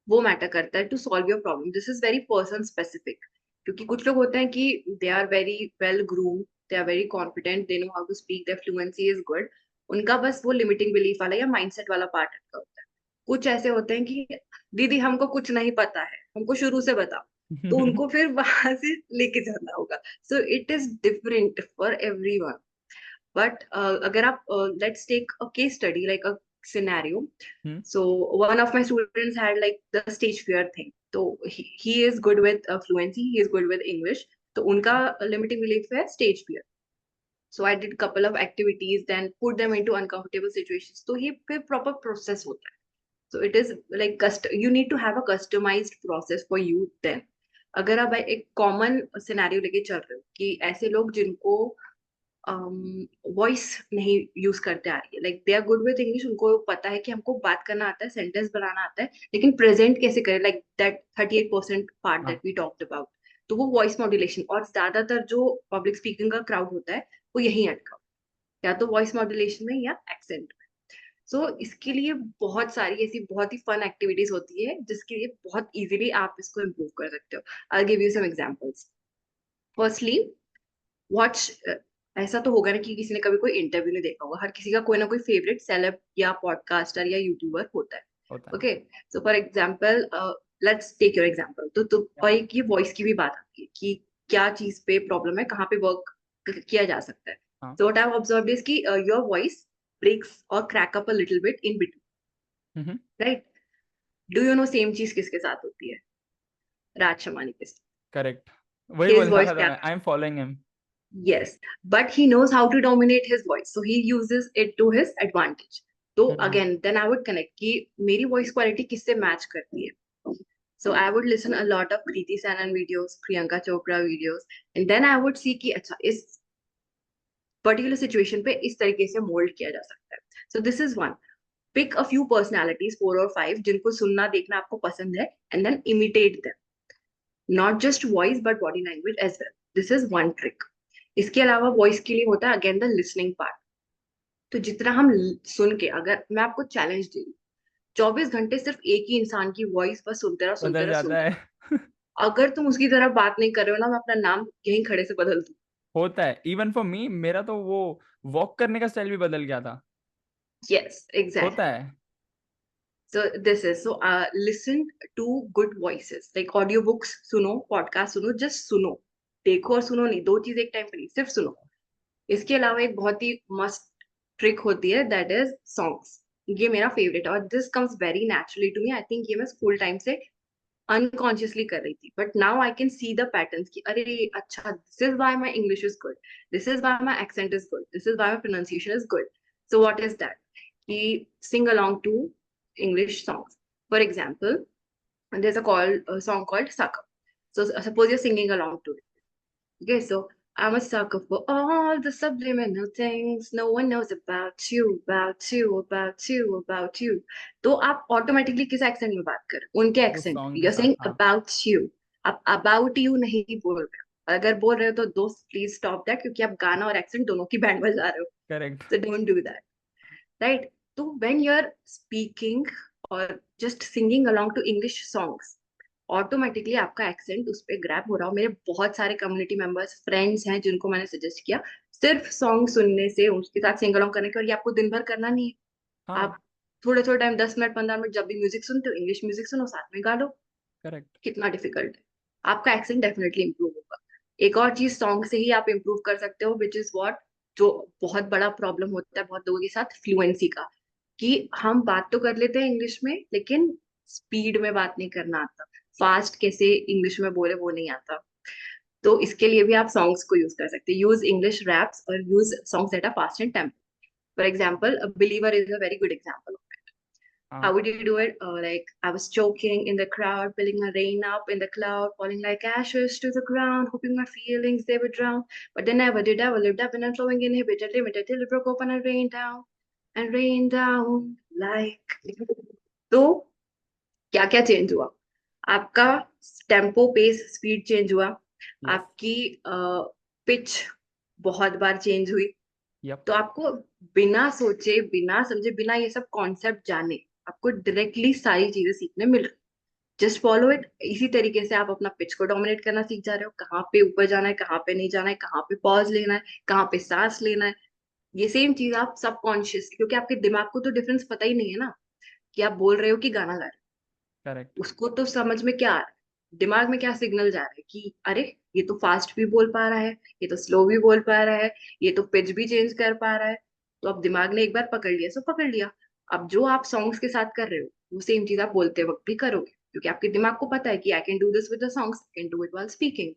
वो मैटर करता है to solve your problem. This is very person specific, क्योंकि कुछ लोग होते हैं कि they are very well groom, they are very confident, they know how to speak, their fluency is good, उनका बस वो लिमिटिंग बिलीफ वाला या माइंडसेट वाला पार्ट अटका होता है। कुछ ऐसे होते हैं कि दीदी हमको कुछ नहीं पता है, हमको शुरू से बताओ, तो उनको फिर वहां से लेके जाना होगा। So it is different for everyone. But अगर आप let's take a case study like a scenario. Hmm, So one of my students had like the stage fear thing. So he is good with fluency, he is good with English. तो उनका limiting belief है stage fear. So I did couple of activities, then put them into uncomfortable situations. तो ये फिर proper process होता है. So it is like you need to have a customized process for you then. अगर आप एक common scenario लेके चल रहे हो कि ऐसे लोग जिनको वॉइस नहीं यूज करते आ रही है, like they are good with English, उनको पता है कि हमको बात करना आता है, सेंटेंस बनाना आता है, लेकिन प्रेजेंट कैसे करें, लाइक दैट 38% पार्ट हाँ, दैट वी टॉक्ड अबाउट। तो वो वॉइस मॉड्यूलेशन, और ज्यादातर जो पब्लिक स्पीकिंग का क्राउड होता है वो यही अटका होता है, या तो वॉइस मॉड्यूलेशन में या एक्सेंट में। सो इसके लिए बहुत सारी ऐसी बहुत ही फन एक्टिविटीज होती है जिसके लिए बहुत इजीली आप इसको इम्प्रूव कर सकते हो। I give you some examples. Firstly, watch, ऐसा तो होगा ना कि किसी ने कभी कोई इंटरव्यू नहीं देखा होगा, हर किसी का कोई ना कोई फेवरेट सेलेब या पॉडकास्टर या यूट्यूबर होता है। होता है। Okay, so for example let's take your example. तो Yeah. और एक ये वॉइस की भी बात आती है कि क्या चीज पे प्रॉब्लम है, कहाँ पे वर्क किया जा सकता है। हाँ, so what I have observed is कि योर वॉइस ब्रेक्स और crack up a little bit in between, right? Do you know same चीज किसके साथ होती है? राज शमानी के साथ। करेक्ट, वही हिज बोलने वॉइस वाला था क्या? मैं, I am following him. Yes, but he knows how to dominate his voice, so he uses it to his advantage. So again, then I would connect कि मेरी voice quality किससे match करती है. So I would listen a lot of Kriti Sanon videos, Priyanka Chopra videos, and then I would see कि अच्छा इस particular situation पे इस तरीके से mold किया जा सकता है. So this is one. Pick a few personalities, 4 or 5, जिनको सुनना देखना आपको पसंद है, and then imitate them. Not just voice but body language as well. This is one trick. इसके अलावा वॉइस के लिए होता है अगेन द लिसनिंग पार्ट। तो जितना हम सुन के, अगर मैं आपको चैलेंज दे रही हूँ 24 घंटे सिर्फ एक ही इंसान की वॉइस बस सुनते रहो सुनते बदल रहो जाता सुनते है। रहो, अगर तुम उसकी तरह बात नहीं कर रहे हो ना, मैं अपना नाम यहीं खड़े से बदल दूँ। होता है, इवन फॉर मी, मेरा तो वो वॉक करने का स्टाइल भी बदल गया था। यस, होता एग्जैक्टली। है। So this is so listen to good voices, like audio books सुनो, पॉडकास्ट सुनो, जस्ट सुनो, देखो और सुनो नहीं, दो चीज एक टाइम पे नहीं, सिर्फ सुनो। इसके अलावा एक बहुत ही मस्त ट्रिक होती है, दैट इज सॉन्ग्स। ये मेरा फेवरेट है और this comes very naturally to me. I think ये मैं स्कूल टाइम से अनकॉन्शियसली कर रही थी, but now I can see the patterns कि अरे अच्छा, this is why my English is good, this is why my accent is good, this is why my pronunciation is good. So what is that, कि sing along to English songs. For example, there's a song called Suck Up. So suppose you're singing along to it. Okay, so I'm a sucker for all the subliminal things no one knows about you, about you, about you, about you. तो आप automatically किस accent में बात कर रहे हो? उनके उस एक्सेंट, सॉन्ग के you're साथ, saying हाँ। about you. आप about you नहीं बोल रहे हो। अगर बोल रहे हो तो दोस्त प्लीज स्टॉप दैट, क्योंकि आप गाना और एक्सेंट दोनों की बैंड बजा रहे हो। Correct. So don't do that, right? So when you're speaking or just singing along to English songs, automatically आपका एक्सेंट उस पर ग्रैब हो रहा हो। मेरे बहुत सारे कम्युनिटी मेंबर्स, फ्रेंड्स हैं जिनको मैंने सजेस्ट किया सिर्फ सॉन्ग सुनने से उसके साथ सिंग अलोंग करने के। और ये आपको दिन भर करना नहीं है। हाँ। आप थोड़े थोड़े टाइम, 10 मिनट 15 मिनट जब भी म्यूजिक सुनते हो, इंग्लिश म्यूजिक सुनो, साथ में गा लो। करेक्ट। कितना डिफिकल्ट है? आपका एक्सेंट डेफिनेटली इंप्रूव होगा। एक और चीज सॉन्ग से ही आप इंप्रूव कर सकते हो, विच इज व्हाट, जो बहुत बड़ा प्रॉब्लम होता है बहुत लोगों के साथ, फ्लुएंसी का। कि हम बात तो कर लेते हैं इंग्लिश में, लेकिन स्पीड में बात नहीं करना आता, फास्ट कैसे इंग्लिश में बोले वो नहीं आता। तो इसके लिए भी आप सॉन्ग्स को यूज कर सकते हैं। यूज इंग्लिश रैप्स और use songs that are fast and tempo. For example, Believer is a very good example. हाँ। How would you do it? Like, I was choking in the crowd, feeling my rain up in the cloud, falling like ashes to the ground, hoping my feelings they would drown. But they never did. I lived up and flowing inhibited, limited till it broke open and rained down like. तो क्या क्या change हुआ? आपका tempo, pace, speed change हुआ। Yes. आपकी pitch बहुत बार change हुई। Yup. तो आपको बिना सोचे, बिना समझे, बिना ये सब कॉन्सेप्ट जाने, आपको डायरेक्टली सारी चीजें सीखने मिल रही। Just follow it. इसी तरीके से आप अपना पिच को डोमिनेट करना सीख जा रहे हो, कहाँ पे ऊपर जाना है, कहाँ पे नहीं जाना है, कहाँ पे पॉज लेना है, कहाँ पे सांस लेना है। ये सेम चीज आप सबकॉन्शियस, क्योंकि आपके दिमाग को तो डिफरेंस पता ही नहीं है ना कि आप बोल रहे हो कि गाना गा रहे करेक्ट। हो। उसको तो समझ में क्या आ रहा है, दिमाग में क्या सिग्नल जा रहा है कि अरे ये तो फास्ट भी बोल पा रहा है, ये तो स्लो भी बोल पा रहा है, ये तो पिच भी चेंज कर पा रहा है। तो अब दिमाग ने एक बार पकड़ लिया, सो पकड़ लिया। अब जो आप सॉन्ग्स के साथ कर रहे हो, वो सेम चीज आप बोलते वक्त भी करोगे, क्योंकि आपके दिमाग को पता है कि I can do this with the songs, I can do it while speaking.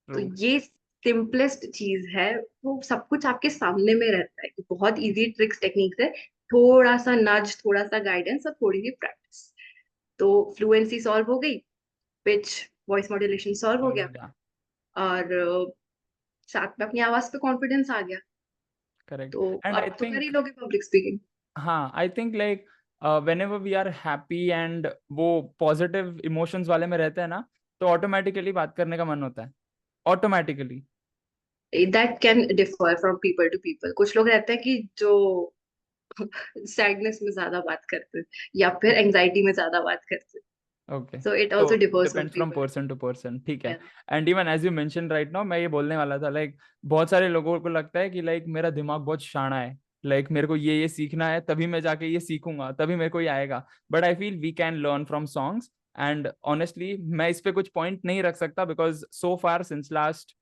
तो ट्रू। ये सिंपलेस्ट चीज है। वो सब कुछ आपके सामने में रहता है, बहुत इजी ट्रिक्स टेक्निक्स है। थोड़ा सा नज, थोड़ा सा गाइडेंस और थोड़ी सी प्रैक्टिस, तो फ्लुएंसी सॉल्व हो गई, पिच, वॉइस मॉड्यूलेशन सॉल्व हो सॉल्व गया, हो गया। और साथ में अपनी आवाज पे कॉन्फिडेंस आ गया। करेक्ट। तो एंड आई अब तो कर ही थिंक, लोगे पब्लिक स्पीकिंग। हाँ, आई think like whenever we are happy and वो पॉजिटिव इमोशंस वाले में रहते हैं ना, तो ऑटोमेटिकली बात करने का मन होता है, automatically. That can differ from people to people. कुछ लोग रहते हैं कि जो सैडनेस में ज्यादा बात करते हैं, या फिर एंजाइटी में ज्यादा बात करते हैं। ओके। सो इट तो also differs from depends from people person to person, ठीक है। Too. And even as you mention right now, मैं ये बोलने वाला था, लाइक बहुत सारे लोगों को लगता है कि लाइक मेरा दिमाग बहुत शाना है, लाइक मेरे को ये सीखना है, तभी मैं जाके ये सीखूंगा, तभी मेरे को ये आएगा। But I feel we can learn from songs. And honestly मैं इस पे कुछ पॉइंट नहीं रख सकता, because so far since last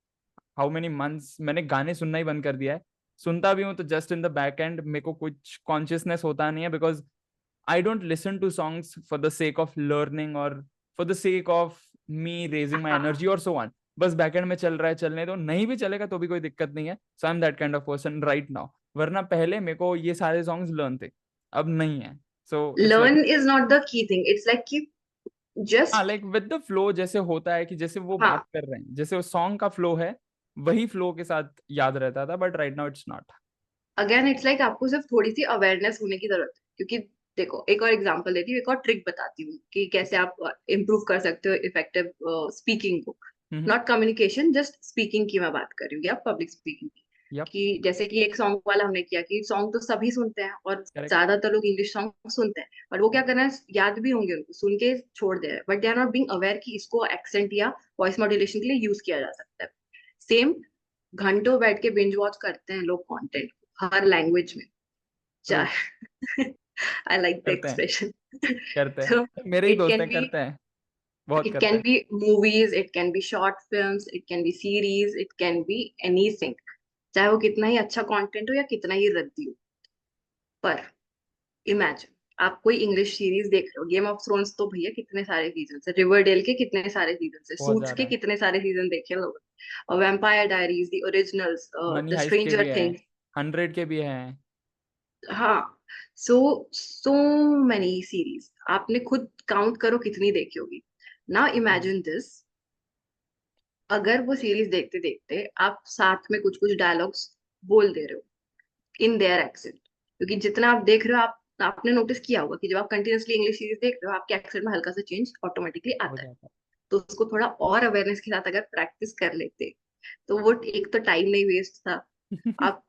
how many months मैंने गाने सुनना ही बंद कर दिया है। सुनता भी हूँ तो just in the back and, मेरे को कुछ कॉन्शियसनेस होता नहीं है, because I don't listen to songs for the sake of learning or for the sake of me raising my हाँ, energy or so on. बस बैकएंड में चल रहा है, चलने दो, नहीं भी चलेगा तो भी कोई दिक्कत नहीं है। So I am that kind of person right now. वरना पहले मेरे को ये सारे सॉन्ग्स लर्न थे, अब नहीं है। सो it's like, learn is not the key thing, it's like कि हाँ, just. Like with the flow, जैसे होता है कि जैसे वो बात हाँ, कर रहे हैं, जैसे वो सॉन्ग का फ्लो है, वही फ्लो के साथ याद रहता था, but right now it's not. Again it's like आपको सिर्फ थोड़ी सी अवेयरनेस होने की जरूरत है। क्योंकि देखो, एक और एग्जांपल देती हूँ, एक और ट्रिक बताती हूँ कि कैसे आप इम्प्रूव कर सकते हो इफेक्टिव स्पीकिंग को। हम्म। नॉट कम्युनिकेशन, जस्ट स्पीकिंग की मैं बात कर रही हूँ, या पब्लिक स्पीकिंग की। यप। कि जैसे कि एक सॉन्ग वाला हमने किया कि सॉन्ग तो सभी सुनते हैं, और करेक्ट। ज्यादातर लोग इंग्लिश सॉन्ग सुनते हैं, और वो क्या करना है, याद भी होंगे उनको, सुन के छोड़ दे रहे हैं, but they are not being aware कि इसको एक्सेंट या वॉइस मॉड्यूलेशन के लिए यूज किया जा सकता है। सेम, घंटों बैठ के बिंज वॉच करते हैं लोग कंटेंट, हर लैंग्वेज में। ट्रू। आई लाइक द करते हैं। एक्सप्रेशन। करते So हैं, मेरे ही it दोस्त can हैं, be करते हैं, बहुत it करते can हैं। be movies, it can be short films, it can be series, it can be anything. चाहे वो कितना ही अच्छा कंटेंट हो या कितना ही रद्दी हो। पर इमेजिन, आप कोई इंग्लिश सीरीज देख रहे हो, गेम ऑफ थ्रोन्स, तो भैया कितने सारे सीजन है, रिवरडेल के कितने सारे सीजन है, बहुत सूट्स के ज्यादा। कितने सारे सीजन देखे लोग, और vampire diaries, the originals, money the highest के भी स्ट्रेंजर है, थिंग्स। 100 के भी हैं। हाँ, सो सो मैनी सीरीज, आपने खुद काउंट करो कितनी देखी होगी। Now hmm. इमेजिन दिस, अगर वो सीरीज देखते देखते आप साथ में कुछ कुछ डायलॉग्स बोल दे रहे हो इन देयर एक्सेंट, क्योंकि जितना आप देख रहे हो, आप आपने नोटिस किया होगा कि जब आप कंटिन्यूअसली इंग्लिश सीरीज देख रहे हो, आपके एक्सेंट में हल्का सा चेंज ऑटोमेटिकली हो आता है। जाता तो उसको थोड़ा और अवेयरनेस के साथ अगर प्रैक्टिस कर लेते, तो वो एक तो टाइम नहीं वेस्ट था, है। आप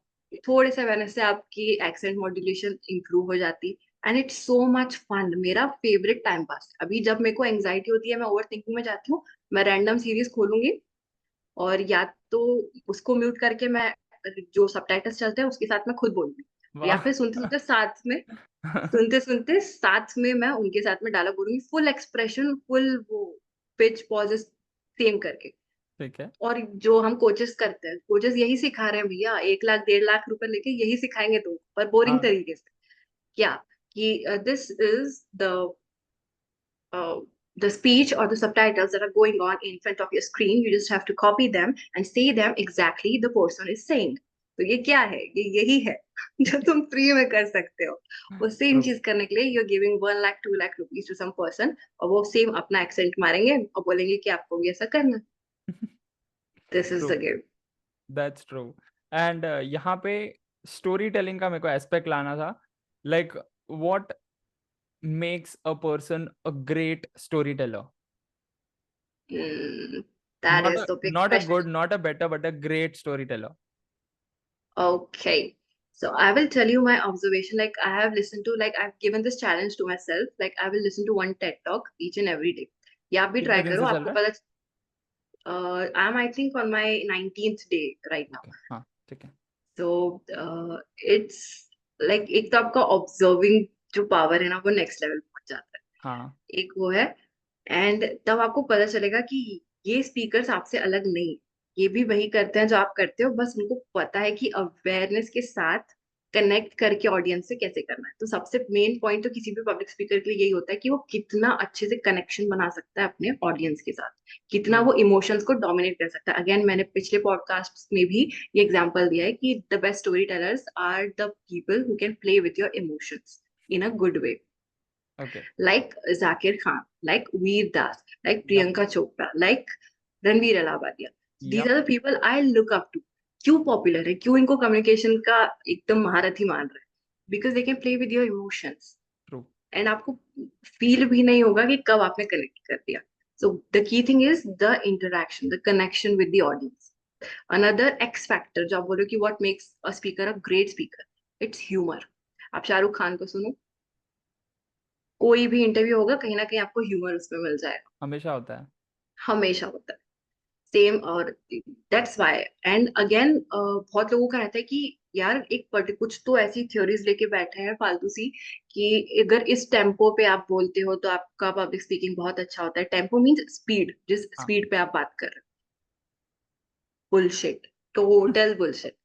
थोड़े से अवेयरनेस से आपकी एक्सेंट मॉड्यूलेशन इंप्रूव हो जाती। And it's so much fun, मेरा फेवरेट टाइम पास। अभी जब मेरे को एंजाइटी होती है, मैं ओवर थिंकिंग में जाती हूँ, मैं रैंडम सीरीज खोलूंगी, और या तो उसको म्यूट करके मैं जो सबटाइटल्स चलते हैं उसके साथ में खुद बोलूंगी, या वाह। फिर सुनते सुनते साथ में, सुनते सुनते साथ में मैं उनके साथ में डायलॉग बोलूंगी, फुल एक्सप्रेशन, फुल वो पिच पॉजेस सेम करके। ठीक है। और जो हम कोचेस करते हैं, कोचेस यही सिखा रहे हैं भैया, 1 लाख 1.5 लाख रुपए लेके यही सिखाएंगे तुम, पर बोरिंग हाँ। तरीके से। क्या कि this is uh, the speech or the subtitles that are going on in front of your screen. You just have to copy them and say them exactly the person is saying. तो ये क्या है, ये यही है जो तुम free में कर सकते हो। वो सेम ट्रू। चीज करने के लिए you are giving 1 lakh 2 lakh rupees to some person, और वो सेम अपना एक्सेंट मारेंगे और बोलेंगे कि आपको भी ऐसा करना। This is true. The game. That's true. And यहाँ पे स्टोरी टेलिंग का मेरे को एस्पेक्ट लाना था। Like what makes a person a great storyteller? That Not is a the big not a question. good, not a better, but a great storyteller. Okay. So I will tell you my observation. Like I have listened to, like I've given this challenge to myself. Like I will listen to one TED talk each and every day. या आप भी कितने try दिन करो, से चल आपको रहा है? पता। I am I think on my 19th day right now. Okay, हाँ, ठीक है। सो इट्स लाइक, एक तो आपका ऑब्जर्विंग जो पावर है ना, वो नेक्स्ट लेवल पहुंच जाता हाँ। है, एक वो है। एंड तब आपको पता चलेगा कि ये स्पीकर्स आपसे अलग नहीं, ये भी वही करते हैं जो आप करते हो, बस उनको पता है कि अवेयरनेस के साथ कनेक्ट करके ऑडियंस से कैसे करना है। तो सबसे मेन पॉइंट तो किसी भी पब्लिक स्पीकर के लिए यही होता है कि वो कितना अच्छे से कनेक्शन बना सकता है अपने ऑडियंस के साथ, कितना ट्रू। वो इमोशंस को डोमिनेट कर सकता है। अगेन, मैंने पिछले पॉडकास्ट में भी ये एग्जांपल दिया है कि the best story tellers are the people who can play with your emotions in a good way, okay. like Zakir Khan, like Veer Das, like yup. Priyanka Chopra, like Ranveer Allahbadia. These yup. are the people I look up to. क्यों popular है, क्यों इनको communication का एकदम महारथी मान रहे हैं? Because they can play with your emotions, true. And आपको फील भी नहीं होगा कि कब आपने कनेक्ट कर दिया. So the key thing is the interaction, the connection with the audience. Another x factor जो आप बोलो कि what makes a speaker a great speaker, it's humour. आप शाहरुख खान को सुनो, कोई भी इंटरव्यू होगा, कहीं ना कहीं आपको ह्यूमर उसमें मिल जाएगा, हमेशा होता है। हमेशा होता है सेम. और दैट्स व्हाई, एंड अगेन बहुत लोगों का रहता है कि यार एक कुछ तो ऐसी थ्योरीज लेके बैठे हैं फालतू सी, कि अगर इस टेम्पो पे आप बोलते हो तो आपका पब्लिक स्पीकिंग बहुत अच्छा होता है. टेम्पो मीन्स स्पीड, जिस हाँ। स्पीड पे आप बात कर रहे हो. Bullshit, total bullshit.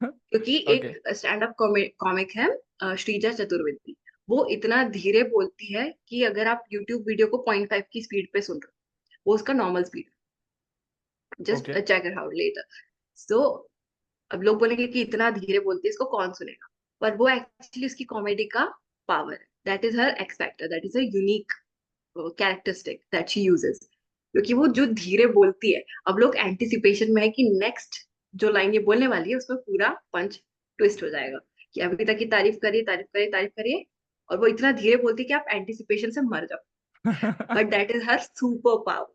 क्योंकि ओके। एक स्टैंड अप कॉमिक है, श्रीजा चतुर्वेदी, वो इतना धीरे बोलती है कि अगर आप यूट्यूब वीडियो को 0.5 की स्पीड पे सुन रहे हो, वो उसका normal speed, just okay. Check it out later. So अब लोग बोलेंगे कि इतना धीरे बोलती है, इसको कौन सुनेगा, पर वो एक्चुअली उसकी कॉमेडी का पावर है. That is her x factor, that is a unique characteristic that she uses. क्योंकि वो जो धीरे बोलती है, अब लोग एंटिसिपेशन में है कि नेक्स्ट जो लाइन ये बोलने वाली है उसमें पूरा पंच ट्विस्ट हो जाएगा, कि अभी तक की तारीफ करिए, तारीफ करिए, तारीफ करिए, और वो इतना धीरे बोलती है कि आप एंटिसिपेशन से मर जाओ. But that is her super power.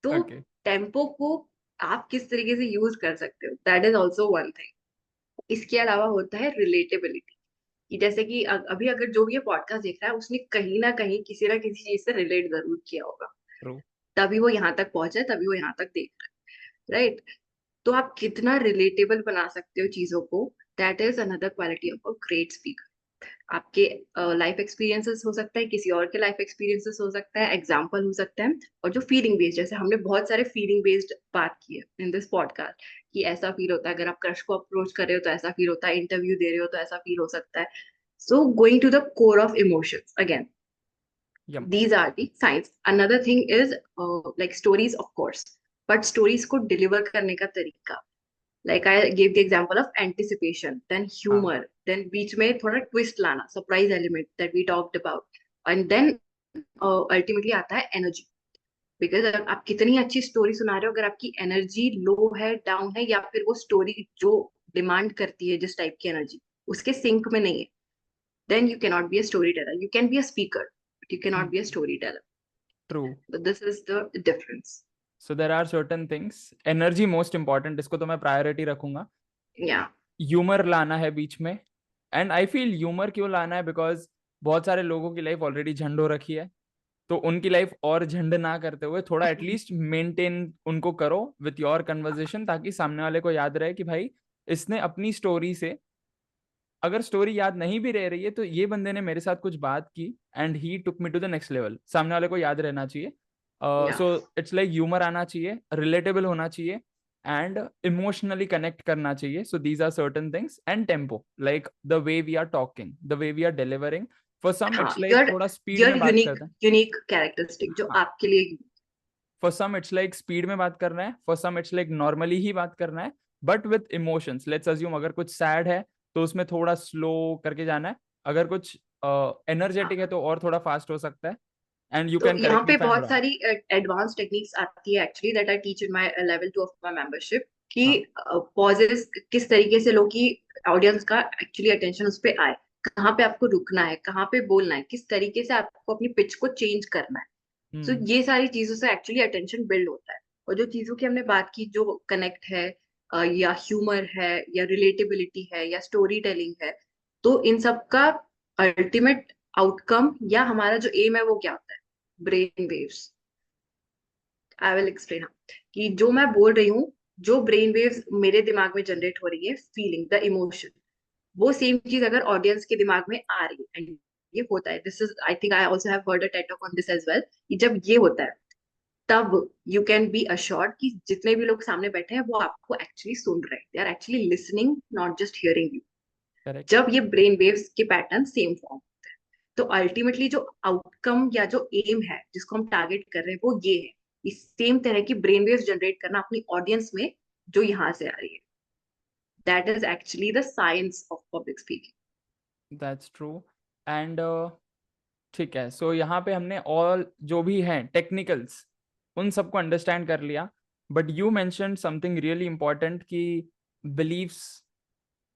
तो ओके। टेम्पो को आप किस तरीके से यूज कर सकते हो, that is also one thing. इसके अलावा होता है रिलेटेबिलिटी, कि जैसे कि अभी अगर जो भी ये पॉडकास्ट देख रहा है, उसने कहीं ना किसी चीज से रिलेट जरूर किया होगा, ट्रू। तभी वो यहाँ तक पहुंचा है, तभी वो यहाँ तक देख रहा है, राइट? तो आप कितना रिलेटेबल बना सकते हो चीजों को, that is another quality of a great speaker. आपके लाइफ एक्सपीरियंसेस हो सकता है, किसी और के लाइफ एक्सपीरियंसेस हो सकता है, एग्जाम्पल हो सकता है, और जो फीलिंग बेस्ड, जैसे हमने बहुत सारे फीलिंग बेस्ड बात की है इन दिस पॉडकास्ट, कि ऐसा फील होता है अगर आप क्रश को अप्रोच कर रहे हो तो ऐसा फील होता है, इंटरव्यू दे रहे हो तो ऐसा फील हो सकता है. So going to the core of emotions again, Yep. these are the signs. Another thing is like stories, of course, but stories को deliver करने का तरीका. Like I gave the example of anticipation, then हाँ. humor, then बीच में थोड़ा twist लाना, surprise element that we talked about, and then ultimately आता है energy. Because आप कितनी अच्छी स्टोरी सुना रहे हो, अगर आपकी एनर्जी लो है, डाउन है, या फिर वो स्टोरी जो डिमांड करती है जिस टाइप की एनर्जी उसके सिंक में नहीं है, then you cannot be a storyteller. You can be a speaker, but you cannot be a storyteller. True. So this is the difference. So there are certain things. Energy most important. इसको तो मैं priority रखूंगा. Yeah. Humour लाना है बीच में. And I feel humour क्यों लाना है, बिकॉज बहुत सारे लोगों की लाइफ ऑलरेडी झंड हो रखी है. तो उनकी लाइफ और झंड ना करते हुए थोड़ा एटलीस्ट मेंटेन उनको करो विथ योर कन्वर्जेशन, ताकि सामने वाले को याद रहे कि भाई इसने अपनी स्टोरी से, अगर स्टोरी याद नहीं भी रह रही है तो ये बंदे ने मेरे साथ कुछ बात की and he took me to the next level. सामने वाले को याद रहना चाहिए. Yeah. So it's like humour आना चाहिए, रिलेटेबल होना चाहिए, एंड इमोशनली कनेक्ट करना चाहिए. So these are certain things. And tempo, like the way we are talking, the way we are delivering. For some हाँ, इट्स लाइक थोड़ा speed your में बात unique करते हैं. unique characteristic जो हाँ. आपके लिए. For some it's like speed में बात करना है, for some it's like normally ही बात करना है, but with emotions. Let's assume अगर कुछ सैड है तो उसमें थोड़ा स्लो करके जाना है. अगर कुछ एनर्जेटिक है तो और थोड़ा फास्ट हो सकता है. एंड यू तो कैन यहाँ करेक्ट मी पे इफ आई एम बहुत रॉन्ग. सारी एडवांस टेक्निक्स आती है actually, that I teach in my level 2 of my membership, कि हाँ. पॉजेस किस तरीके से लो कि ऑडियंस का एक्चुअली अटेंशन उस पे आए, कहाँ पे आपको रुकना है, कहाँ पे बोलना है, किस तरीके से आपको अपनी पिच को चेंज करना है. सो हम्म. ये सारी चीजों से एक्चुअली अटेंशन बिल्ड होता है. और जो चीजों की हमने बात की, जो कनेक्ट है, या ह्यूमर है, या रिलेटेबिलिटी है, या स्टोरी टेलिंग है, तो इन सब का अल्टीमेट आउटकम या हमारा जो एम है वो क्या होता है? Brain waves. I will explain. कि जो मैं बोल रही हूँ, जो ब्रेन वेव्स मेरे दिमाग में जनरेट हो रही है, फीलिंग, द इमोशन, वो सेम चीज अगर ऑडियंस के दिमाग में आ रही है, एंड ये होता है, this is, I think I also have heard a TED talk on this as well, कि जब ये होता है तब यू कैन बी अश्योर्ड कि जितने भी लोग सामने बैठे हैं वो आपको एक्चुअली सुन रहे हैं, they are actually listening, not just hearing you. Correct. जब ये ब्रेन वेव्स के पैटर्न सेम फॉर्म, तो अल्टीमेटली जो आउटकम या जो एम है जिसको हम टारगेट कर रहे हैं वो ये है, इस सेम तरह की ब्रेन वेव्स जनरेट करना अपनी ऑडियंस में जो यहाँ से आ रही है. That is actually the science of public speaking. That's true. And ठीक है. सो यहाँ पे हमने ऑल जो भी हैं टेक्निकल्स उन सबको अंडरस्टैंड कर लिया. But you mention something really important कि beliefs,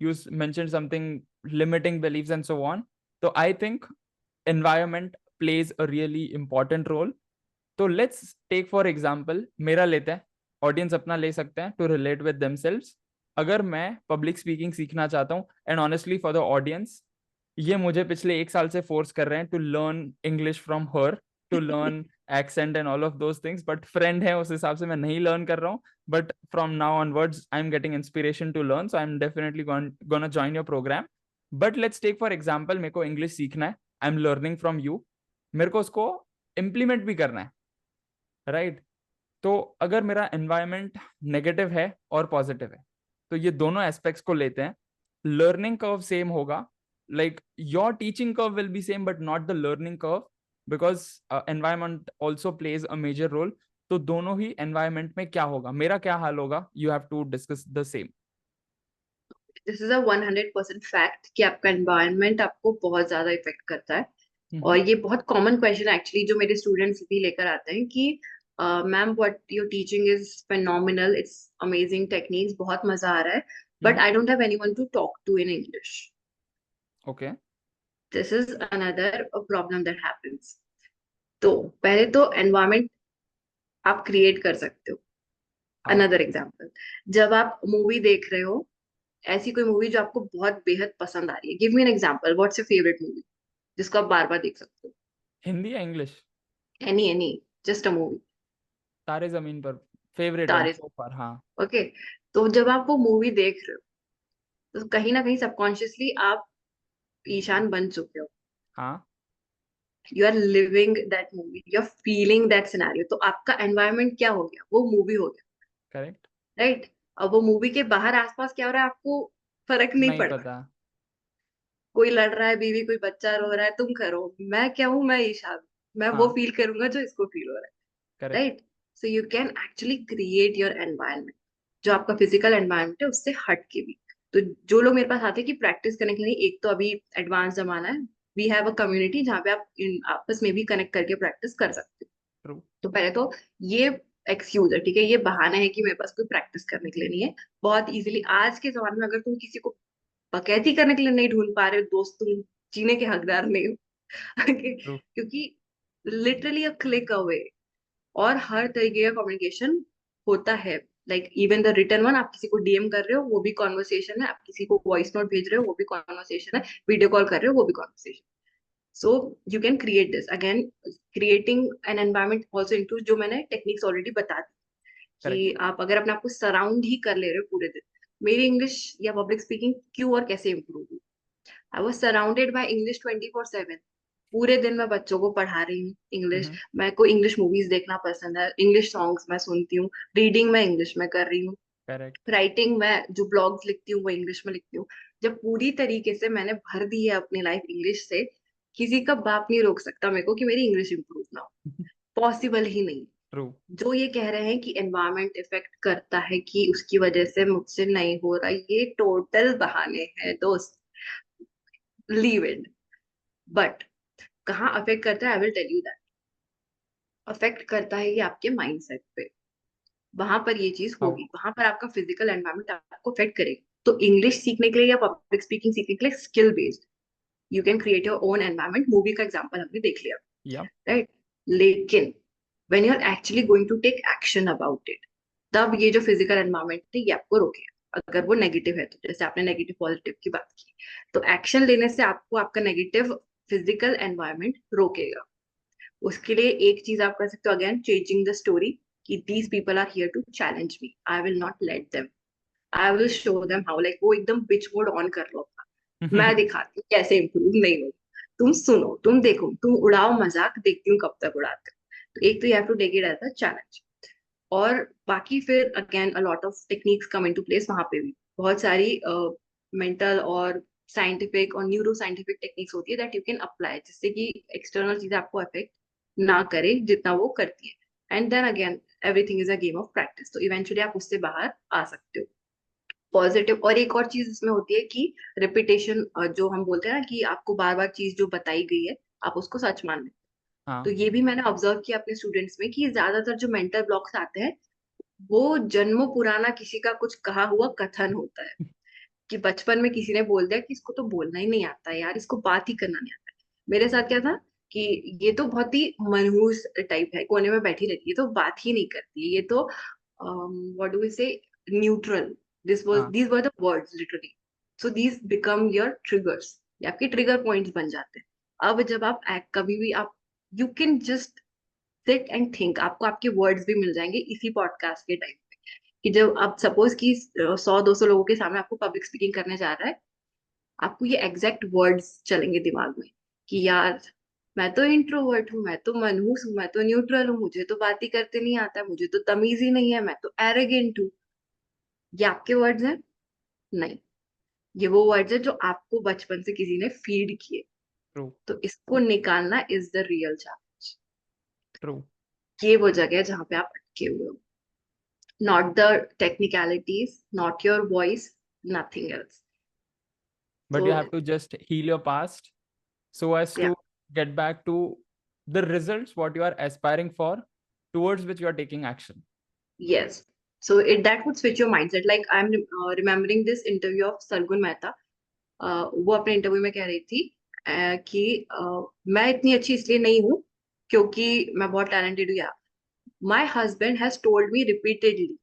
you mentioned something limiting beliefs and so on. So I think environment plays a really important role. तो let's take for example, मेरा लेते हैं, ऑडियंस अपना ले सकते हैं टू रिलेट विद देमसेल्व्स. अगर मैं पब्लिक स्पीकिंग सीखना चाहता हूँ, and honestly for the audience, ये मुझे पिछले 1 साल से फोर्स कर रहे हैं to learn English from her, to learn accent and all of those things, but friend है उस हिसाब से मैं नहीं लर्न कर रहा हूँ. But from now onwards I am getting inspiration to learn, so I am definitely gonna join your programme. But let's take for example, मेरे को इंग्लिश सीखना है, I am learning from you, मेरे को उसको इम्प्लीमेंट भी करना है, राइट? तो अगर मेरा एनवायरमेंट नेगेटिव है और पॉजिटिव है, तो ये दोनों एस्पेक्ट्स को लेते हैं, लर्निंग कर्व सेम होगा. Like your teaching curve will be same but not the learning curve, because environment also plays a major role. तो दोनों ही एनवायरमेंट में क्या होगा, मेरा क्या हाल होगा, you have to discuss the same. This is a 100% fact कि आपका एनवायरनमेंट आपको बहुत ज्यादा इफेक्ट करता है. और ये बहुत कॉमन क्वेश्चन है एक्चुअली जो मेरे स्टूडेंट्स भी लेकर आते हैं कि ma'am what your teaching is phenomenal, it's amazing techniques, बहुत मजा आ रहा है, but I don't have anyone to talk to in English. Okay. This is another problem that happens. तो पहले तो एनवायरनमेंट आप क्रिएट कर सकते हो. हाँ. अनदर एग्जाम्पल, जब आप मूवी देख रहे हो, ऐसी कोई मूवी जो आपको बहुत बेहद पसंद आ रही है, give me an example, what's your favourite movie जिसको आप बार बार देख सकते हो? हिंदी या English? Any just a movie. तारे जमीन पर, फेवरेट वन तारे. सो फार. हाँ. ओके. तो जब आप वो मूवी देख रहे हो, तो कहीं ना कहीं सबकॉन्शियसली आप ईशान बन चुके हो, हाँ you are living that movie, you are feeling that scenario, तो आपका एनवायरनमेंट क्या हो गया, वो मूवी हो गया, करेक्ट, राइट। अब वो मूवी के बाहर आसपास क्या हो रहा है आपको फर्क नहीं नहीं पड़ रहा, पता। कोई लड़ रहा है, बीवी कोई बच्चा रो रहा है, तुम करो, मैं क्या हूँ, मैं ईशा हूँ। मैं वो हाँ फील करूंगा जो इसको फील हो रहा है, correct, right. So you can actually create your environment, जो आपका फिजिकल एनवायरनमेंट है उससे हट के भी। तो जो लोग मेरे पास आते हैं कि प्रैक्टिस करने के लिए, एक तो अभी एडवांस जमाना है, वी हैव अ कम्युनिटी जहाँ पे आप आपस में भी कनेक्ट करके प्रैक्टिस कर सकते हो। ट्रू, तो पहले तो ये एक्सक्यूज है, ठीक है, ये बहाना है कि मेरे पास कोई प्रैक्टिस करने के लिए नहीं है। बहुत इजीली आज के जमाने में अगर तुम किसी को बकैती करने के लिए नहीं ढूंढ पा रहे हो दोस्त, तुम जीने के हकदार नहीं हो। ट्रू, क्योंकि लिटरली अ क्लिक अवे, और हर तरीके का कम्युनिकेशन होता है। Like even the return one, आप किसी को डीएम कर रहे हो वो भी कॉन्वर्सेशन है, आप किसी को वॉइस नोट भेज रहे हो वो भी कॉन्वर्सेशन है, वीडियो कॉल कर रहे हो वो भी conversation. So you can create this again, creating an environment also include, जो मैंने टेक्निक्स ऑलरेडी बता दी, करेक्ट, कि आप अगर अपने आप को सराउंड ही कर ले रहे हो पूरे दिन, मेरी इंग्लिश या पब्लिक स्पीकिंग क्यों और कैसे इंप्रूव हुई, I was surrounded by English 24/7। पूरे दिन मैं बच्चों को पढ़ा रही हूँ इंग्लिश, मैं को इंग्लिश मूवीज देखना पसंद है, इंग्लिश सॉन्ग्स मैं सुनती हूँ, रीडिंग मैं इंग्लिश में कर रही हूँ, करेक्ट, राइटिंग मैं जो ब्लॉग्स लिखती हूँ वो इंग्लिश में लिखती हूँ। जब पूरी तरीके से मैंने भर दी है अपनी लाइफ इंग्लिश से, किसी का बाप नहीं रोक सकता मेरे को कि मेरी इंग्लिश इंप्रूव ना हो, पॉसिबल ही नहीं। ट्रू, जो ये कह रहे हैं कि एनवायरमेंट इफेक्ट करता है कि उसकी वजह से मुझसे नहीं हो रहा, ये टोटल बहाने हैं दोस्त, लीव इट। बट कहाँ अफेक्ट करता है, I will tell you that. Affect करता है ये आपके माइंडसेट पे, वहां पर ये चीज हाउ, होगी, वहां पर आपका फिजिकल एनवायरनमेंट आपको अफेक्ट करेगा। तो इंग्लिश सीखने के लिए या पब्लिक स्पीकिंग सीखने के लिए skill based, you can create your own environment, movie का एग्जांपल हमने देख लिया, या राइट। लेकिन when you are actually going to take action about it, तब ये जो फिजिकल एनवायरनमेंट है ये आपको रोकेगा, अगर वो नेगेटिव है तो, जैसे आपने नेगेटिव पॉजिटिव की बात की, तो एक्शन लेने से आपको आपका नेगेटिव फिजिकल एनवायरनमेंट रोकेगा। उसके लिए एक चीज आप कर सकते हो, अगेन चेंजिंग द स्टोरी, कि these people are here to challenge me, I will not let them, I will show them how, like वो एकदम बिच मोड ऑन कर लो अपना, मैं दिखाती हूँ कैसे इंप्रूव नहीं हो, तुम सुनो, तुम देखो, तुम उड़ाओ मजाक, देखती हूँ कब तक उड़ाते हो। तो एक तो you have to take it as a challenge, और बाकी फिर again a lot of techniques come into place, वहां पे भी बहुत सारी मेंटल और साइंटिफिक और न्यूरो साइंटिफिक टेक्निक्स होती है दैट यू कैन अप्लाई, जिससे कि एक्सटर्नल चीजें आपको अफेक्ट ना करे जितना वो करती है। And then again everything is a game of practice, तो इवेंचुअली आप उससे बाहर आ सकते हो। पॉजिटिव, और एक और चीज इसमें होती है कि रिपीटेशन, जो हम बोलते हैं ना कि आपको बार बार चीज जो बताई गई है आप उसको सच मान लें। तो हाँ ये भी मैंने ऑब्जर्व किया अपने स्टूडेंट्स में कि ज्यादातर जो मेंटल ब्लॉक्स आते हैं वो जन्मों पुराना किसी का कुछ कहा हुआ कथन होता है, कि बचपन में किसी ने बोल दिया कि इसको तो बोलना ही नहीं आता है यार, इसको बात ही करना नहीं आता है। मेरे साथ क्या था कि ये तो बहुत ही मनहूस टाइप है, कोने में बैठी रहती है, तो बात ही नहीं करती है, ये तो व्हाट डू वी से, न्यूट्रल, दिस वाज हाँ these were the words literally. So these become your triggers, ये आपके ट्रिगर पॉइंट्स बन जाते हैं। अब जब आप कभी भी आप, you can just sit and think, आपको आपके वर्ड्स भी मिल जाएंगे इसी पॉडकास्ट के टाइम, कि जब आप सपोज कि 100-200 लोगों के सामने आपको पब्लिक स्पीकिंग करने जा रहा है, आपको ये एग्जैक्ट वर्ड्स चलेंगे दिमाग में, कि यार मैं तो इंट्रोवर्ट हूँ, मैं तो मनहूस हूँ, मैं तो न्यूट्रल हूँ, मुझे तो बात ही करते नहीं आता है, मुझे तो तमीज ही नहीं है, मैं तो एरोगेंट हूँ। ये आपके वर्ड्स हैं? नहीं, ये वो वर्ड्स है जो आपको बचपन से किसी ने फीड किए। ट्रू, तो इसको निकालना is the real challenge. True, ये वो जगह है जहाँ पे आप अटके हुए हो, not the technicalities, not your voice, nothing else. but you So have to just heal your past so as yeah, to get back to the results what you are aspiring for, towards which you are taking action. yes. So it that would switch your mindset. Like I'm remembering this interview of Sargun Mehta. वो अपने interview में कह रही थी कि मैं इतनी अच्छी इसलिए नहीं हूँ क्योंकि मैं बहुत टैलेंटेड हूँ, या my husband has told me repeatedly,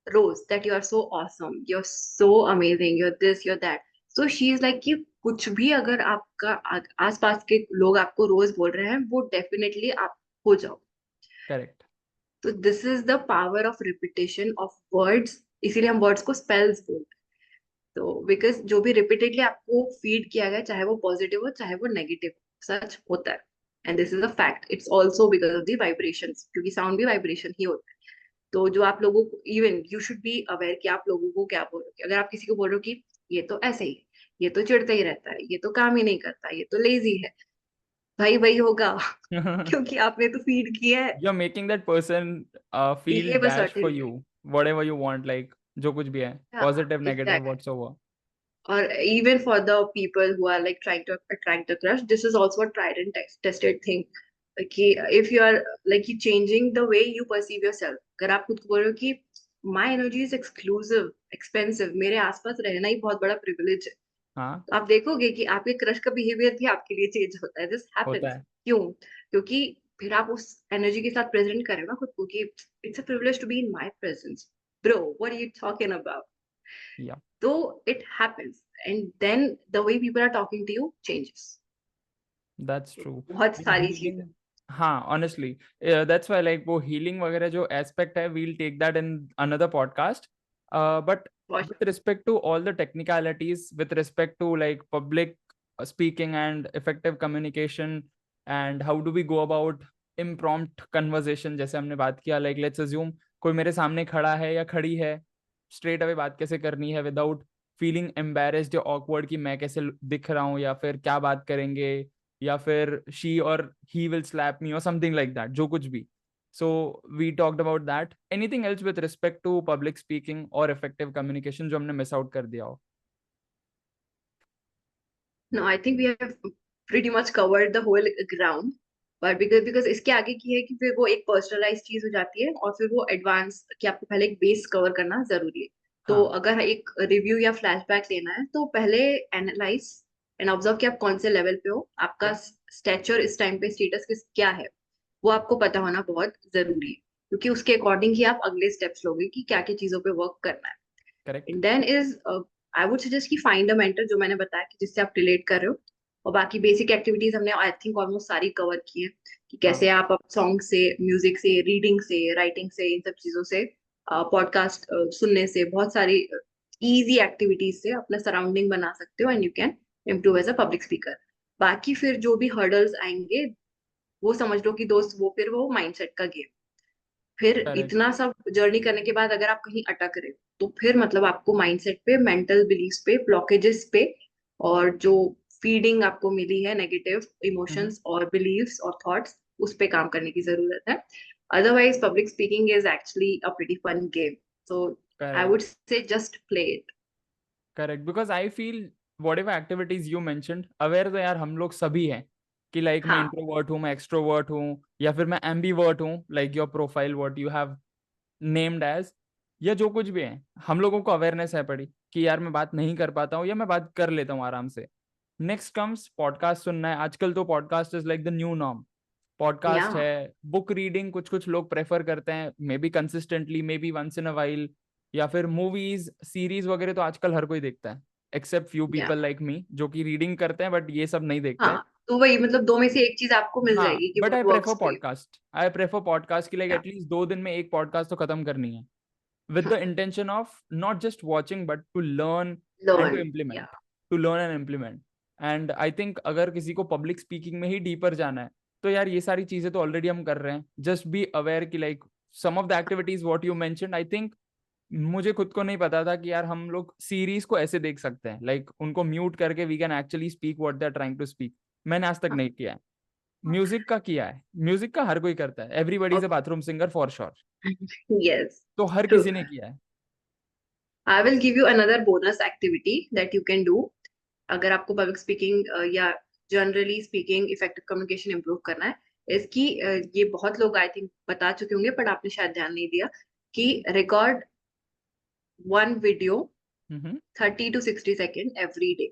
रोज, that you are so awesome, you are so amazing, you are this, you are that. So she is like कि कुछ भी अगर आपका आसपास के लोग आपको रोज बोल रहे हैं, वो डेफिनेटली आप हो जाओ। Correct. तो this is the power of repetition of words, इसीलिए हम वर्ड्स को स्पेल्स बोलते हैं। तो बिकॉज जो भी रिपीटेडली आपको फीड किया गया, चाहे वो पॉजिटिव हो चाहे वो नेगेटिव, सच होता है। And this is a fact, it's also because of the vibrations, क्योंकि साउंड भी वाइब्रेशन ही होता है। तो जो आप लोगों को, even you should be aware कि आप लोगों को क्या बोल रहे हो। अगर आप किसी को बोल रहे हो कि ये तो ऐसे ही है, ये तो चिढ़ता ही रहता है, ये तो काम ही नहीं करता, ये तो लेजी है, भाई वही होगा क्योंकि आपने तो फीड किया है, You're making that person feel behave a dash for certain way. you, whatever you want, like जो कुछ भी है, positive, negative, exactly. whatsoever. or even for the people who are like trying to attract the crush, this is also a tried and tested thing. कि if you are like you changing the way you perceive yourself, अगर आप खुद को बोल रहे हो कि my energy is exclusive, expensive, मेरे आसपास रहना ही बहुत बड़ा privilege है, हाँ, तो आप देखोगे कि आपके क्रश का बिहेवियर भी आपके लिए चेंज होता है। दिस होता हैपेंस। है. क्यों? क्योंकि फिर आप उस एनर्जी के साथ प्रेजेंट करें ना खुद को कि it's a privilege to be in my presence, bro what are you talking about. Yeah, So it happens, and then the way people are talking to you changes. that's true. बहुत ये सारी चीजें। healing, हाँ, honestly, that's why like वो healing वगैरह जो aspect है, we'll take that in another podcast. But बहुत with respect to all the technicalities, with respect to like public speaking and effective communication, and how do we go about impromptu conversation, जैसे हमने बात किया, like let's assume कोई मेरे सामने खड़ा है या खड़ी है, straight away बात कैसे करनी है without feeling embarrassed या awkward कि मैं कैसे दिख रहा हूँ या फिर क्या बात करेंगे, या फिर शी और ही विल स्लैप मी और समथिंग लाइक दैट, जो कुछ भी. So we talked about that. Anything else with respect to public speaking और इफेक्टिव कम्युनिकेशन जो हमने मिस आउट कर दिया हो? No, I think we have pretty much covered the whole ground. But because इसके आगे की है कि फिर वो एक पर्सनलाइज चीज हो जाती है, और फिर वो एडवांस कि आपको पहले एक बेस कवर करना जरूरी है। तो हाँ, अगर एक रिव्यू या फ्लैशबैक लेना है तो पहले एनालाइज एंड ऑब्जर्व कि आप कौन से लेवल पे हो, आपका यस, स्टेचर इस टाइम पे स्टेटस किस क्या है, वो आपको पता होना बहुत जरूरी है। क्योंकि उसके अकॉर्डिंग ही आप अगले स्टेप्स लोगे कि क्या क्या चीजों पे वर्क करना है। Correct. And then is I would suggest कि फाइंड अ मेंटर, जो मैंने बताया कि जिससे आप रिलेट कर रहे हो। और बाकी बेसिक एक्टिविटीज हमने आई थिंक ऑलमोस्ट सारी कवर की है, कि कैसे हाँ. आप सॉन्ग से, म्यूजिक से, रीडिंग से, राइटिंग से, इन सब चीजों से, पॉडकास्ट सुनने से, बहुत सारी इजी एक्टिविटीज से अपना सराउंडिंग बना सकते हो, and you can improve as a public speaker. बाकी फिर जो भी हर्डल्स आएंगे, वो समझ लो कि दोस्त वो फिर वो माइंडसेट का गेम। फिर करेक्ट. इतना सब जर्नी करने के बाद अगर आप कहीं अटक रहे हो, तो फिर मतलब आपको माइंडसेट पे, मेंटल बिलीफ्स पे, ब्लॉकेजेस पे, और जो फीडिंग आपको मिली है नेगेटिव इमोशंस और बिलीव्स और थॉट्स, उस पे काम करने की जरूरत है। Otherwise public speaking is actually a pretty fun game, so I correct. Would say just play it. Correct, because I feel whatever activities you mentioned, aware तो यार हम लोग सभी हैं कि लाइक मैं हाँ, इंट्रोवर्ट हूँ, मैं एक्सट्रोवर्ट हूँ, या फिर मैं एम्बीवर्ट हूँ, like your profile what you have named as, या जो कुछ भी है, हम लोगों को अवेयरनेस है पड़ी कि यार मैं बात नहीं कर पाता हूँ या मैं बात कर लेता हूँ आराम से. नेक्स्ट कम्स पॉडकास्ट सुनना है. आजकल तो podcast is like the new norm. या पॉडकास्ट है, बुक रीडिंग कुछ कुछ लोग प्रेफर करते हैं, maybe consistently, maybe once in a while, या फिर मूवीज सीरीज वगैरह तो आजकल हर कोई देखता है, एक्सेप्ट फ्यू या पीपल लाइक मी जो कि रीडिंग करते हैं बट ये सब नहीं देखते हैं. हाँ, तो वही मतलब दो में से एक चीज आपको मिल हाँ, जाएगी कि but what I prefer works for you. Podcast. I prefer podcast की लाइक या एटलीस्ट 2 दिन में एक पॉडकास्ट तो खत्म करनी है, with the हाँ, intention of not just watching but to learn and to learn. या implement, to learn and implement. And I think अगर किसी को पब्लिक स्पीकिंग में ही डीपर जाना है, तो यार ये सारी चीजें तो ऑलरेडी हम कर रहे हैं. जस्ट बी अवेयर कि like some of the activities what you mentioned, I think मुझे खुद को नहीं पता था कि यार हम लोग सीरीज को ऐसे देख सकते हैं, लाइक उनको म्यूट करके we can actually speak what they are trying to speak. मैंने आज तक नहीं किया है. म्यूजिक का किया है, म्यूजिक का हर कोई करता है, everybody is a bathroom singer for sure. Yes, तो हर ट्रू। किसी ने किया है. I will give you another bonus activity that you can do. अगर आपको पब्लिक स्पीकिंग या generally speaking effective communication improve करना है, इसकी ये बहुत लोग आई थिंक बता चुके होंगे, बट आपने शायद ध्यान नहीं दिया, कि record one video hmm. 30 to 60 second every day.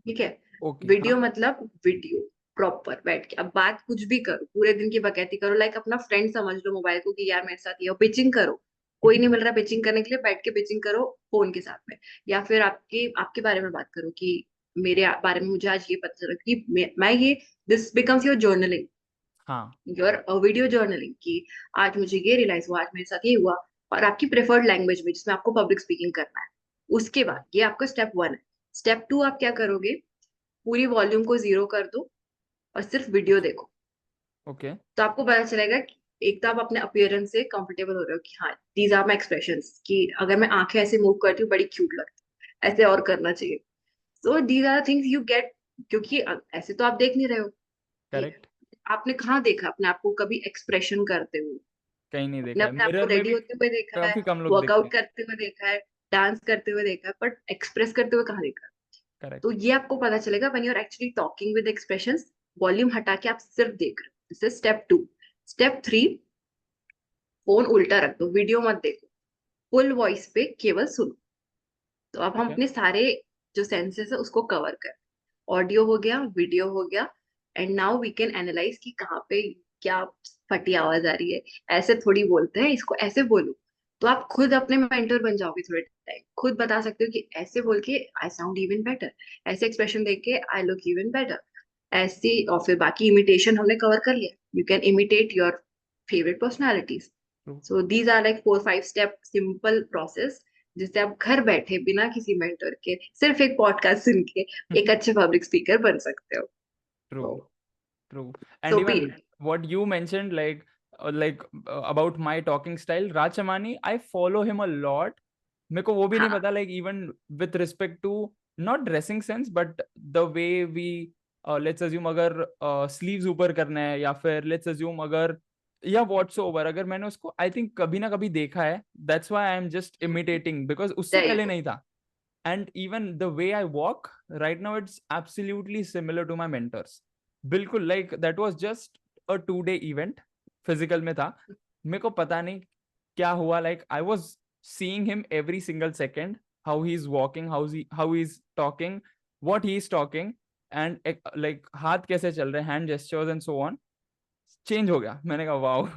ठीक है? ओके, हाँ. वीडियो मतलब वीडियो प्रॉपर बैठ के, अब बात कुछ भी करो, पूरे दिन की बकैती करो, लाइक अपना फ्रेंड समझ लो मोबाइल को कि यार मेरे साथ ये पिचिंग करो। कोई हम्म. नहीं मिल रहा पिचिंग करने के लिए, बैठ के पिचिंग करो फोन के साथ में। या फिर आपके आपके बारे में बात करो कि मेरे बारे में मुझे आज ये पता चला कि मैं ये, दिस बिकम्स योर जर्नलिंग, हाँ. योर वीडियो जर्नलिंग, कि आज मुझे ये रियलाइज हुआ, आज मेरे साथ ये हुआ। और आपकी प्रेफर्ड लैंग्वेज में जिसमें आपको पब्लिक स्पीकिंग करना है, उसके बाद ये आपका स्टेप 1 है। स्टेप 2 आप क्या करोगे, पूरी वॉल्यूम को 0 कर दो और सिर्फ वीडियो देखो। ओके तो आपको पता चलेगा कि एक तो आप अपने अपीयरेंस से कंफर्टेबल हो रहे हो कि हाँ दीज आर माई एक्सप्रेशंस, कि अगर मैं आंखें ऐसे मूव करती हूँ बड़ी क्यूट लगती है, ऐसे और करना चाहिए। So these are things you get, क्योंकि ऐसे तो आप देख नहीं रहे हो कि करेक्ट आपने कहाँ देखा अपने आप को कभी एक्सप्रेशन करते हुए। कहीं नहीं आपने देखा है, अपने आप को मिरर में रेडी भी होते हुए देखा है, काफी कम लोग दिखते वर्कआउट हैं। करते हुए देखा है, डांस करते हुए देखा है, बट एक्सप्रेस करते हुए कहाँ देखा है? करेक्ट तो ये आपको पता चलेगा when you are actually talking with expressions. Volume हटा के आप सिर्फ देख रहे हो। This is step 2। Step 3, phone उल्टा रख दो, वीडियो मत देखो, फुल वॉइस पे केवल सुनो। तो अब हम ठीक है अपने सारे जो सेंसेस है उसको कवर कर, ऑडियो हो गया, वीडियो हो गया, and now we can analyse कि कहाँ पे क्या फटी आवाज आ रही है। ऐसे थोड़ी बोलते हैं, इसको ऐसे बोलो। तो आप खुद अपने मेंटर बन जाओगे थोड़े टाइम, खुद बता सकते हो कि ऐसे बोल के आई साउंड इवन बेटर, ऐसे एक्सप्रेशन देख के आई लुक इवन बेटर, ऐसी। और फिर बाकी इमिटेशन हमने कवर कर लिया, you can imitate your favourite personalities. True so these are like 4-5 step simple process, जिससे आप घर बैठे बिना किसी मेंटर के सिर्फ एक पॉडकास्ट सुन के एक अच्छे पब्लिक स्पीकर बन सकते हो। True True. So And be even what you mentioned, about my talking style, Raj Chamani, I follow him a lot. मेरे को वो भी नहीं हाँ, पता, like even with respect to not dressing sense, but the way we let's assume अगर sleeves ऊपर करना है, या फिर let's assume अगर या whatsoever, अगर मैंने उसको I think कभी ना कभी देखा है, that's why I am just imitating, because उससे देयर यू पहले गो। नहीं था. And even the way I walk right now, it's absolutely similar to my mentors. बिल्कुल, like that was just a 2 day event, physical में था. मेरे को पता नहीं क्या हुआ, like I was seeing him every single second, how he's walking, how he's talking, what he's talking, and like हाथ कैसे चल रहे हैं, hand gestures and so on, change हो गया. मैंने कहा wow.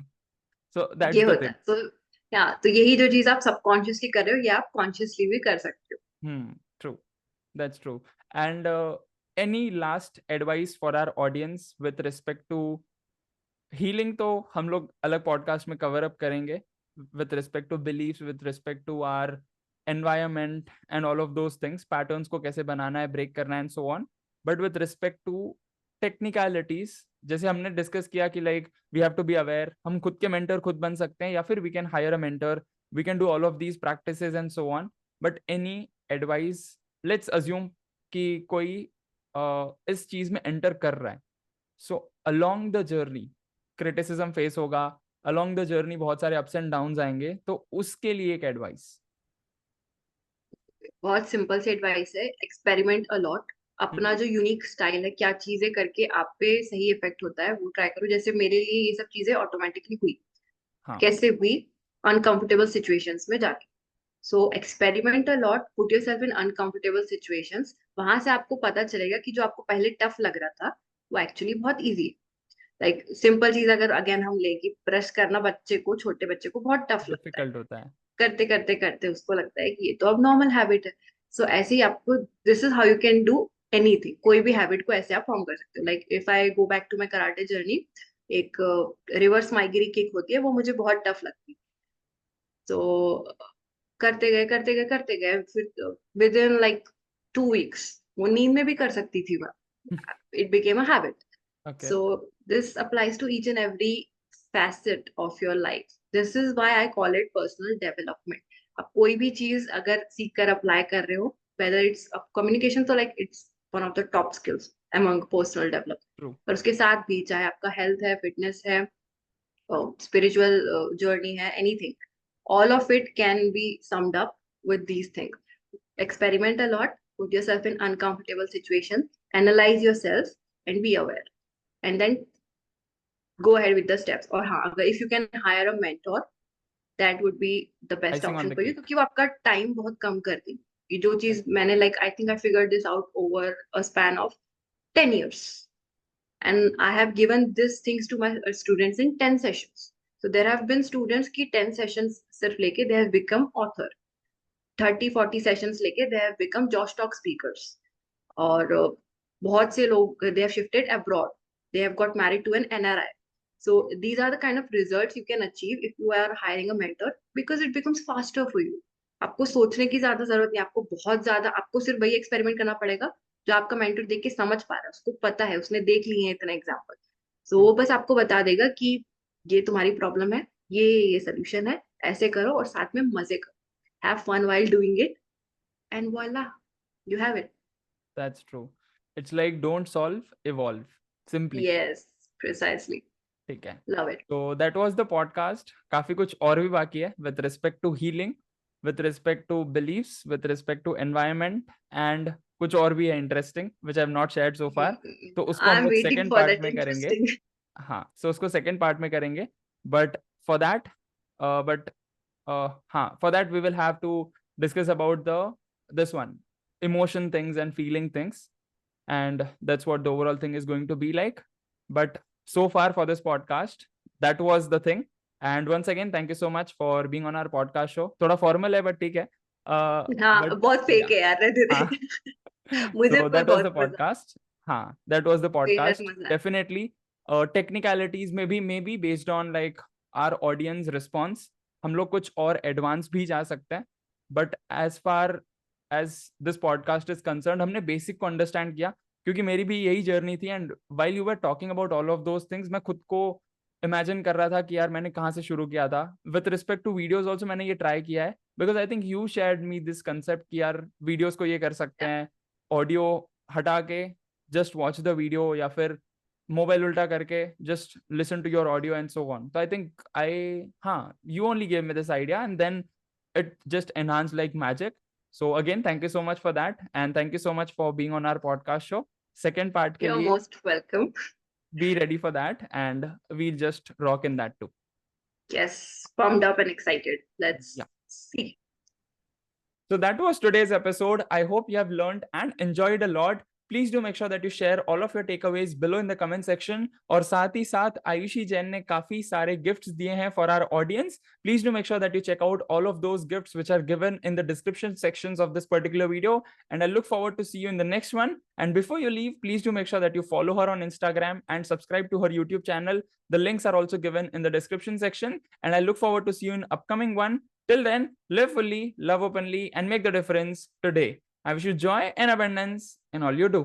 So ये that's the होता thing. है तो यही जो चीज आप सबकॉन्शियसली कर रहे हो, ये आप कॉन्शियसली भी कर सकते हो। True. That's true. And any last advice for our audience with respect to healing? तो हम लोग अलग पॉडकास्ट में कवर अप करेंगे, with respect to beliefs, with respect to our environment and all of those things, patterns को कैसे बनाना है, break करना है and so on. But with respect to technicalities, जैसे हमने डिस्कस किया कि like we have to be aware, हम खुद के mentor खुद बन सकते हैं, या फिर we can hire a mentor, we can do all of these practices and so on. But any advice, let's assume कि कोई इस चीज में एंटर कर रहा है, so along the journey criticism face होगा, अलोंग द जर्नी बहुत सारे अप्स एंड डाउन्स आएंगे, तो उसके लिए एक एडवाइस. बहुत सिंपल सी एडवाइस है, एक्सपेरिमेंट अलॉट। अपना जो यूनिक स्टाइल है, क्या चीजें करके आप पे सही इफेक्ट होता है वो ट्राई करो। जैसे मेरे लिए ये सब चीजें ऑटोमेटिकली हुई। हाँ कैसे हुई? अनकंफर्टेबल सिचुएशंस में जाके। So experiment a lot, put yourself in uncomfortable situations. वहां से आपको पता चलेगा कि जो आपको पहले टफ लग रहा था वो एक्चुअली बहुत इजी है। लाइक सिंपल चीज अगर अगेन हम लेंगे, ब्रश करना बच्चे को, छोटे बच्चे को बहुत टफ लगता है। डिफिकल्ट होता है. करते करते करते उसको लगता है कि ये तो अब नॉर्मल हैबिट है। सो ऐसे ही आपको, this is how you can do anything. कोई भी हैबिट को ऐसे आप फॉर्म कर सकते हो। Like if I go back to my karate journey, एक रिवर्स माइग्री किक होती है, वो मुझे बहुत टफ लगती है। तो करते गए करते गए करते गए, फिर विद इन लाइक 2 वीक्स वो नींद में भी कर सकती थी मैं। It became a habit. Okay So this applies to each and every facet of your life. This is why I call it personal development. आप कोई भी चीज अगर सीख कर अप्लाई कर रहे हो, whether it's communication, तो like it's one of the top skills among personal development. True. और उसके साथ भी चाहे आपका हेल्थ है, फिटनेस है, spiritual journey है, anything, all of it can be summed up with these things. Experiment a lot, put yourself in uncomfortable situations, analyze yourself, and be aware. And then go ahead with the steps. और हाँ, अगर if you can hire a mentor, that would be the best icing on option the for you, cake. क्योंकि वो आपका time बहुत कम कर देगी। ये जो चीज मैंने like I think I figured this out over a span of 10 years, and I have given these things to my students in 10 sessions. So there have been students की 10 sessions सिर्फ लेके they have become author, 30-40 sessions लेके they have become Josh Talk speakers, और बहुत से लोग they have shifted abroad, they have got married to an NRI. So these are the kind of results you can achieve if you are hiring a mentor, because it becomes faster for you. आपको सोचने की ज्यादा जरूरत नहीं, आपको बहुत ज्यादा, आपको सिर्फ वही एक्सपेरिमेंट करना पड़ेगा जो आपका मेंटर देख के समझ पा रहा है, उसको पता है, उसने देख लिए हैं इतने एग्जाम्पल। सो वो बस आपको बता देगा कि ये तुम्हारी प्रॉब्लम है, ये सोल्यूशन है, ऐसे करो और साथ में मजे करो, have fun while doing it, and voila, you have it. That's true. It's like don't solve, evolve. Simply. Yes, precisely, ठीक है. Love it. So that was the podcast. काफी कुछ और भी बाकी है with respect to healing, with respect to beliefs, with respect to environment and कुछ और भी है interesting which I have not shared so far. तो उसको आई हम एम लोग waiting second for part that में करेंगे. इंटरेस्टिंग। हाँ, so उसको second part में करेंगे. But for that, but हाँ, for that we will have to discuss about this one, emotion things and feeling things, and that's what the overall thing is going to be like. But so far for this podcast, that was the thing. And once again, thank you so much for being on our podcast show. थोड़ा formal है but ठीक है. हाँ, But बहुत fake yeah, है यार, रहते हाँ. रहे। मुझे So पर that was the बहुत मजा, podcast. हाँ, that was the बेहद podcast. मजा आया। Definitely, technicalities maybe based on like our audience response, हम लोग कुछ और advance भी जा सकते हैं. But as far as this podcast is concerned, हमने basic को understand किया, क्योंकि मेरी भी यही जर्नी थी. And while you were talking about all of those things, मैं खुद को इमेजिन कर रहा था कि यार मैंने कहाँ से शुरू किया था. With respect to videos also मैंने ये ट्राई किया है, because I think you shared me this concept कि यार वीडियोस को ये कर सकते हैं, ऑडियो हटा के जस्ट वॉच द वीडियो, या फिर मोबाइल उल्टा करके just listen to your audio and so on. तो आई थिंक हाँ, you only give me this idea and then it just enhanced like magic. So again, thank you so much for that, and thank you so much for being on our podcast show. Second part के You're लिए most welcome. be ready for that, and we'll just rock in that too. Yes, pumped up and excited. Let's Yeah. see. So that was today's episode. I hope you have learned and enjoyed a lot. Please do make sure that you share all of your takeaways below in the comment section. और साथ ही साथ आयुषी जैन ने काफी सारे gifts दिए हैं for our audience. Please do make sure that you check out all of those gifts which are given in the description sections of this particular video. And I look forward to see you in the next one. And before you leave, please do make sure that you follow her on Instagram and subscribe to her YouTube channel. The links are also given in the description section. And I look forward to see you in upcoming one. Till then, live fully, love openly, and make the difference today. I wish you joy and abundance in all you do.